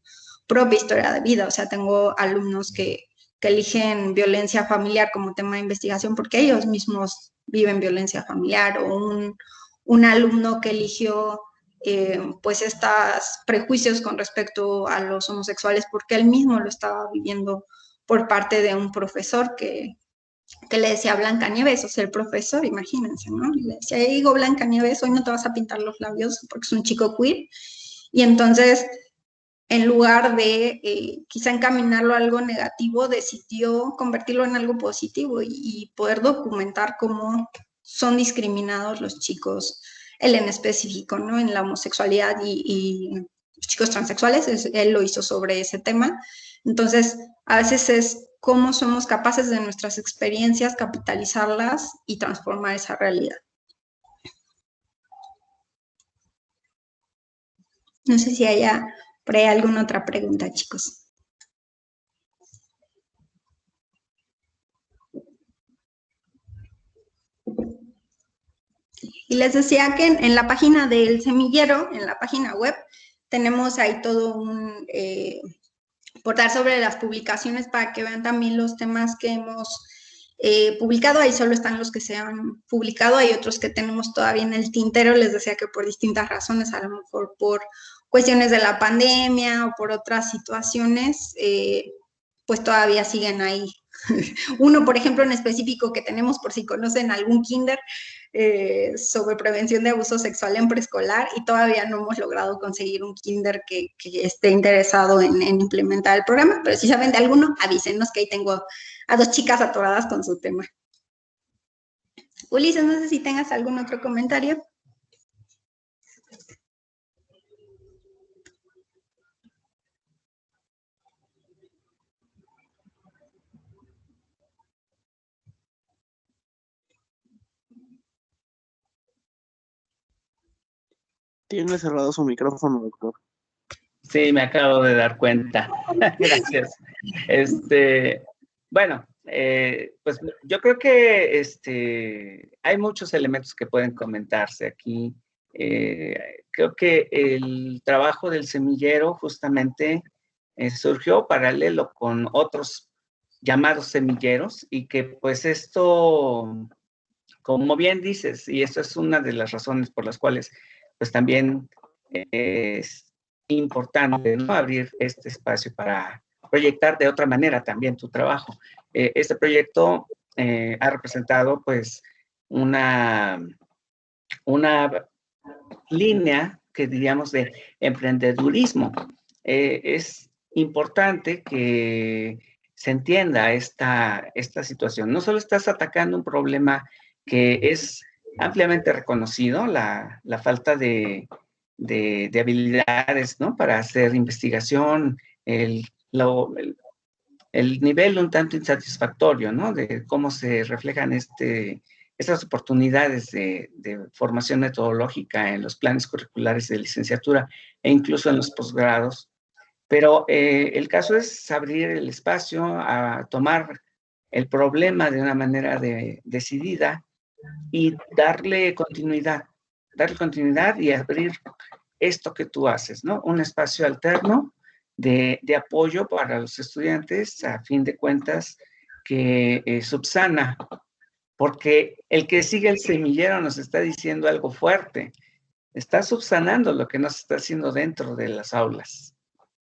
propia historia de vida. O sea, tengo alumnos que eligen violencia familiar como tema de investigación porque ellos mismos viven violencia familiar, o un alumno que eligió pues estos prejuicios con respecto a los homosexuales porque él mismo lo estaba viviendo por parte de un profesor que le decía Blancanieves, o sea, el profesor, imagínense, ¿no? Le decía, digo, Blancanieves, hoy no te vas a pintar los labios porque es un chico queer. Y entonces, en lugar de quizá encaminarlo a algo negativo, decidió convertirlo en algo positivo y poder documentar cómo son discriminados los chicos, él en específico, ¿no? En la homosexualidad y los chicos transexuales, él lo hizo sobre ese tema. Entonces, a veces es cómo somos capaces de nuestras experiencias capitalizarlas y transformar esa realidad. No sé si haya por ahí alguna otra pregunta, chicos. Y les decía que en la página del semillero, en la página web, tenemos ahí todo un portal sobre las publicaciones para que vean también los temas que hemos publicado. Ahí solo están los que se han publicado, hay otros que tenemos todavía en el tintero. Les decía que por distintas razones, a lo mejor por cuestiones de la pandemia o por otras situaciones, pues todavía siguen ahí. Uno, por ejemplo, en específico que tenemos, por si conocen algún kinder, sobre prevención de abuso sexual en preescolar, y todavía no hemos logrado conseguir un kinder que esté interesado en implementar el programa, pero si saben de alguno, avísenos, que ahí tengo a 2 chicas atoradas con su tema. Ulises, no sé si tengas algún otro comentario. Tiene cerrado su micrófono, doctor. Sí, me acabo de dar cuenta. Gracias. Bueno, pues yo creo que hay muchos elementos que pueden comentarse aquí. Creo que el trabajo del semillero justamente surgió paralelo con otros llamados semilleros, y que pues esto, como bien dices, y esto es una de las razones por las cuales pues también es importante, ¿no?, abrir este espacio para proyectar de otra manera también tu trabajo. Este proyecto ha representado pues una línea que diríamos de emprendedurismo. Es importante que se entienda esta situación. No solo estás atacando un problema que es ampliamente reconocido, la falta de habilidades, ¿no?, para hacer investigación, el nivel un tanto insatisfactorio, ¿no?, de cómo se reflejan estas oportunidades de formación metodológica en los planes curriculares de licenciatura e incluso en los posgrados. Pero el caso es abrir el espacio a tomar el problema de una manera decidida y darle continuidad y abrir esto que tú haces, ¿no? Un espacio alterno de apoyo para los estudiantes, a fin de cuentas, que subsana, porque el que sigue el semillero nos está diciendo algo fuerte. Está subsanando lo que nos está haciendo dentro de las aulas.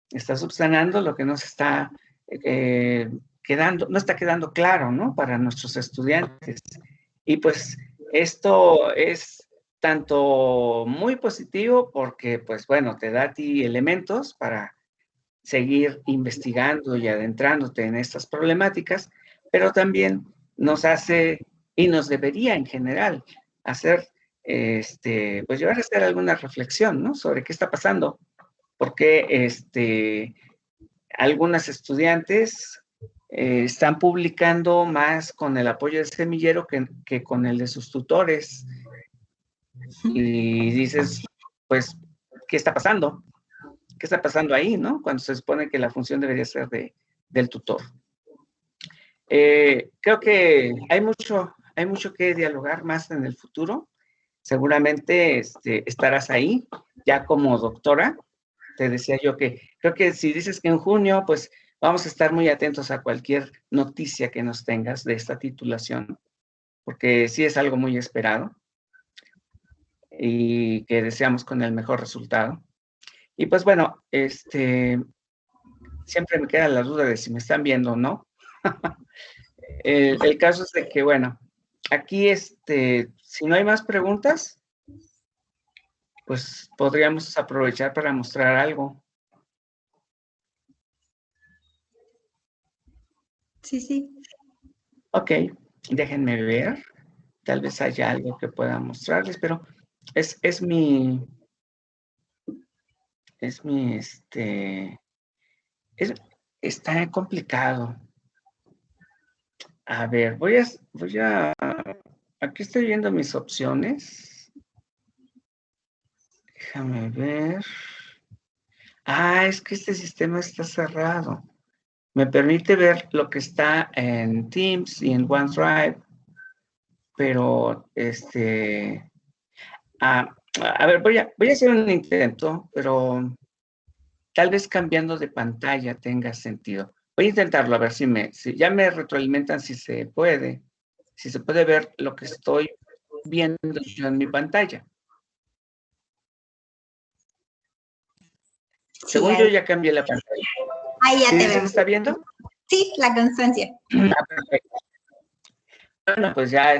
Está subsanando lo que nos está no está quedando claro, ¿no?, para nuestros estudiantes. Y pues esto es tanto muy positivo porque, pues bueno, te da a ti elementos para seguir investigando y adentrándote en estas problemáticas, pero también nos hace, y nos debería en general, hacer, pues llevar a hacer alguna reflexión, ¿no?, sobre qué está pasando, porque algunas estudiantes están publicando más con el apoyo del semillero que con el de sus tutores. Y dices, pues, qué está pasando. ¿Qué está pasando ahí, no? Cuando se supone que la función debería ser del tutor. Creo que hay mucho que dialogar más en el futuro. Seguramente estarás ahí ya como doctora. Te decía yo que creo que si dices que en junio, pues vamos a estar muy atentos a cualquier noticia que nos tengas de esta titulación, porque sí es algo muy esperado y que deseamos con el mejor resultado. Y pues bueno, siempre me queda la duda de si me están viendo o no. El caso es de que, bueno, aquí, si no hay más preguntas, pues podríamos aprovechar para mostrar algo. Sí, sí. Ok, déjenme ver. Tal vez haya algo que pueda mostrarles, pero está complicado. A ver, aquí estoy viendo mis opciones. Déjame ver. Es que este sistema está cerrado. Me permite ver lo que está en Teams y en OneDrive, pero a ver, voy a hacer un intento, pero tal vez cambiando de pantalla tenga sentido. Voy a intentarlo, a ver si ya me retroalimentan si se puede ver lo que estoy viendo yo en mi pantalla. Sí, Según yo ya cambié la pantalla. Ahí ya ¿Sí te dice que vemos. está viendo? Sí, la constancia. Perfecto. Bueno, pues ya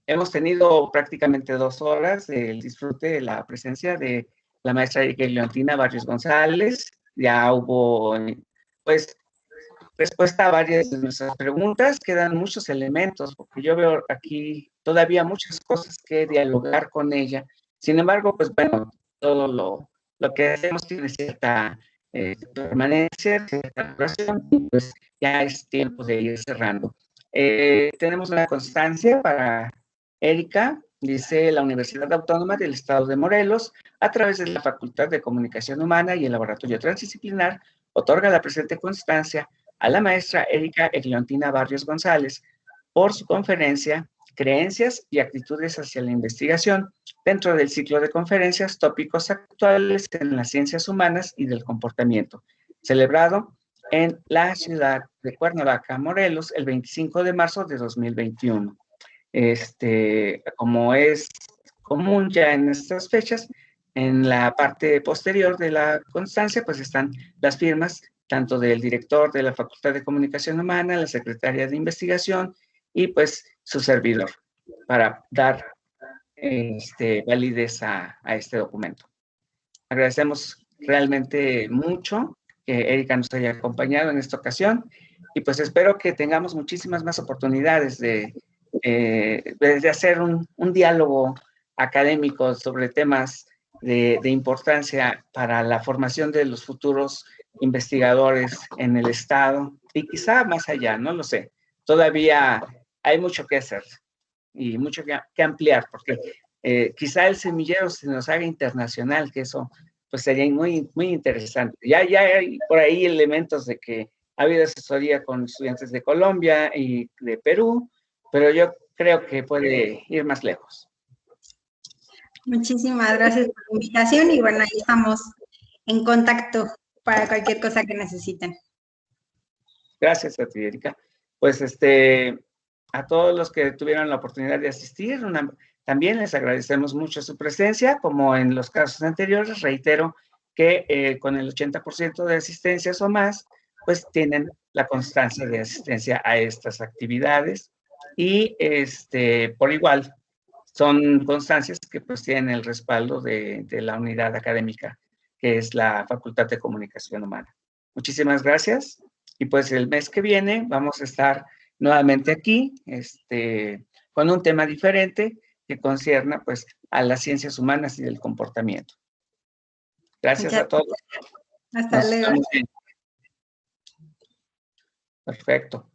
hemos tenido prácticamente 2 horas del disfrute de la presencia de la maestra Erika Leontina Barrios González. Ya hubo, pues, respuesta a varias de nuestras preguntas. Quedan muchos elementos, porque yo veo aquí todavía muchas cosas que dialogar con ella. Sin embargo, pues bueno, todo lo que hacemos tiene cierta permanencia, cierta duración, pues ya es tiempo de ir cerrando. Tenemos una constancia para Erika, dice la Universidad Autónoma del Estado de Morelos, a través de la Facultad de Comunicación Humana y el Laboratorio Transdisciplinar, otorga la presente constancia a la maestra Erika Egleontina Barrios González por su conferencia Creencias y actitudes hacia la investigación dentro del ciclo de conferencias Tópicos actuales en las ciencias humanas y del comportamiento, celebrado en la ciudad de Cuernavaca, Morelos, el 25 de marzo de 2021. Como es común ya en estas fechas, en la parte posterior de la constancia, pues están las firmas tanto del director de la Facultad de Comunicación Humana, la secretaria de Investigación y pues su servidor, para dar validez a este documento. Agradecemos realmente mucho que Erika nos haya acompañado en esta ocasión y pues espero que tengamos muchísimas más oportunidades de hacer un diálogo académico sobre temas de importancia para la formación de los futuros investigadores en el Estado y quizá más allá, no lo sé. Todavía hay mucho que hacer y mucho que ampliar, porque quizá el semillero se nos haga internacional, que eso pues sería muy, muy interesante. Ya hay por ahí elementos de que ha habido asesoría con estudiantes de Colombia y de Perú, pero yo creo que puede ir más lejos. Muchísimas gracias por la invitación y bueno, ahí estamos en contacto para cualquier cosa que necesiten. Gracias a ti, Erika. Pues a todos los que tuvieron la oportunidad de asistir, también les agradecemos mucho su presencia, como en los casos anteriores, reitero que con el 80% de asistencias o más, pues tienen la constancia de asistencia a estas actividades y por igual son constancias que pues tienen el respaldo de la unidad académica que es la Facultad de Comunicación Humana. Muchísimas gracias y pues el mes que viene vamos a estar nuevamente aquí con un tema diferente que concierna pues a las ciencias humanas y del comportamiento. Gracias a todos. Hasta luego. Perfecto.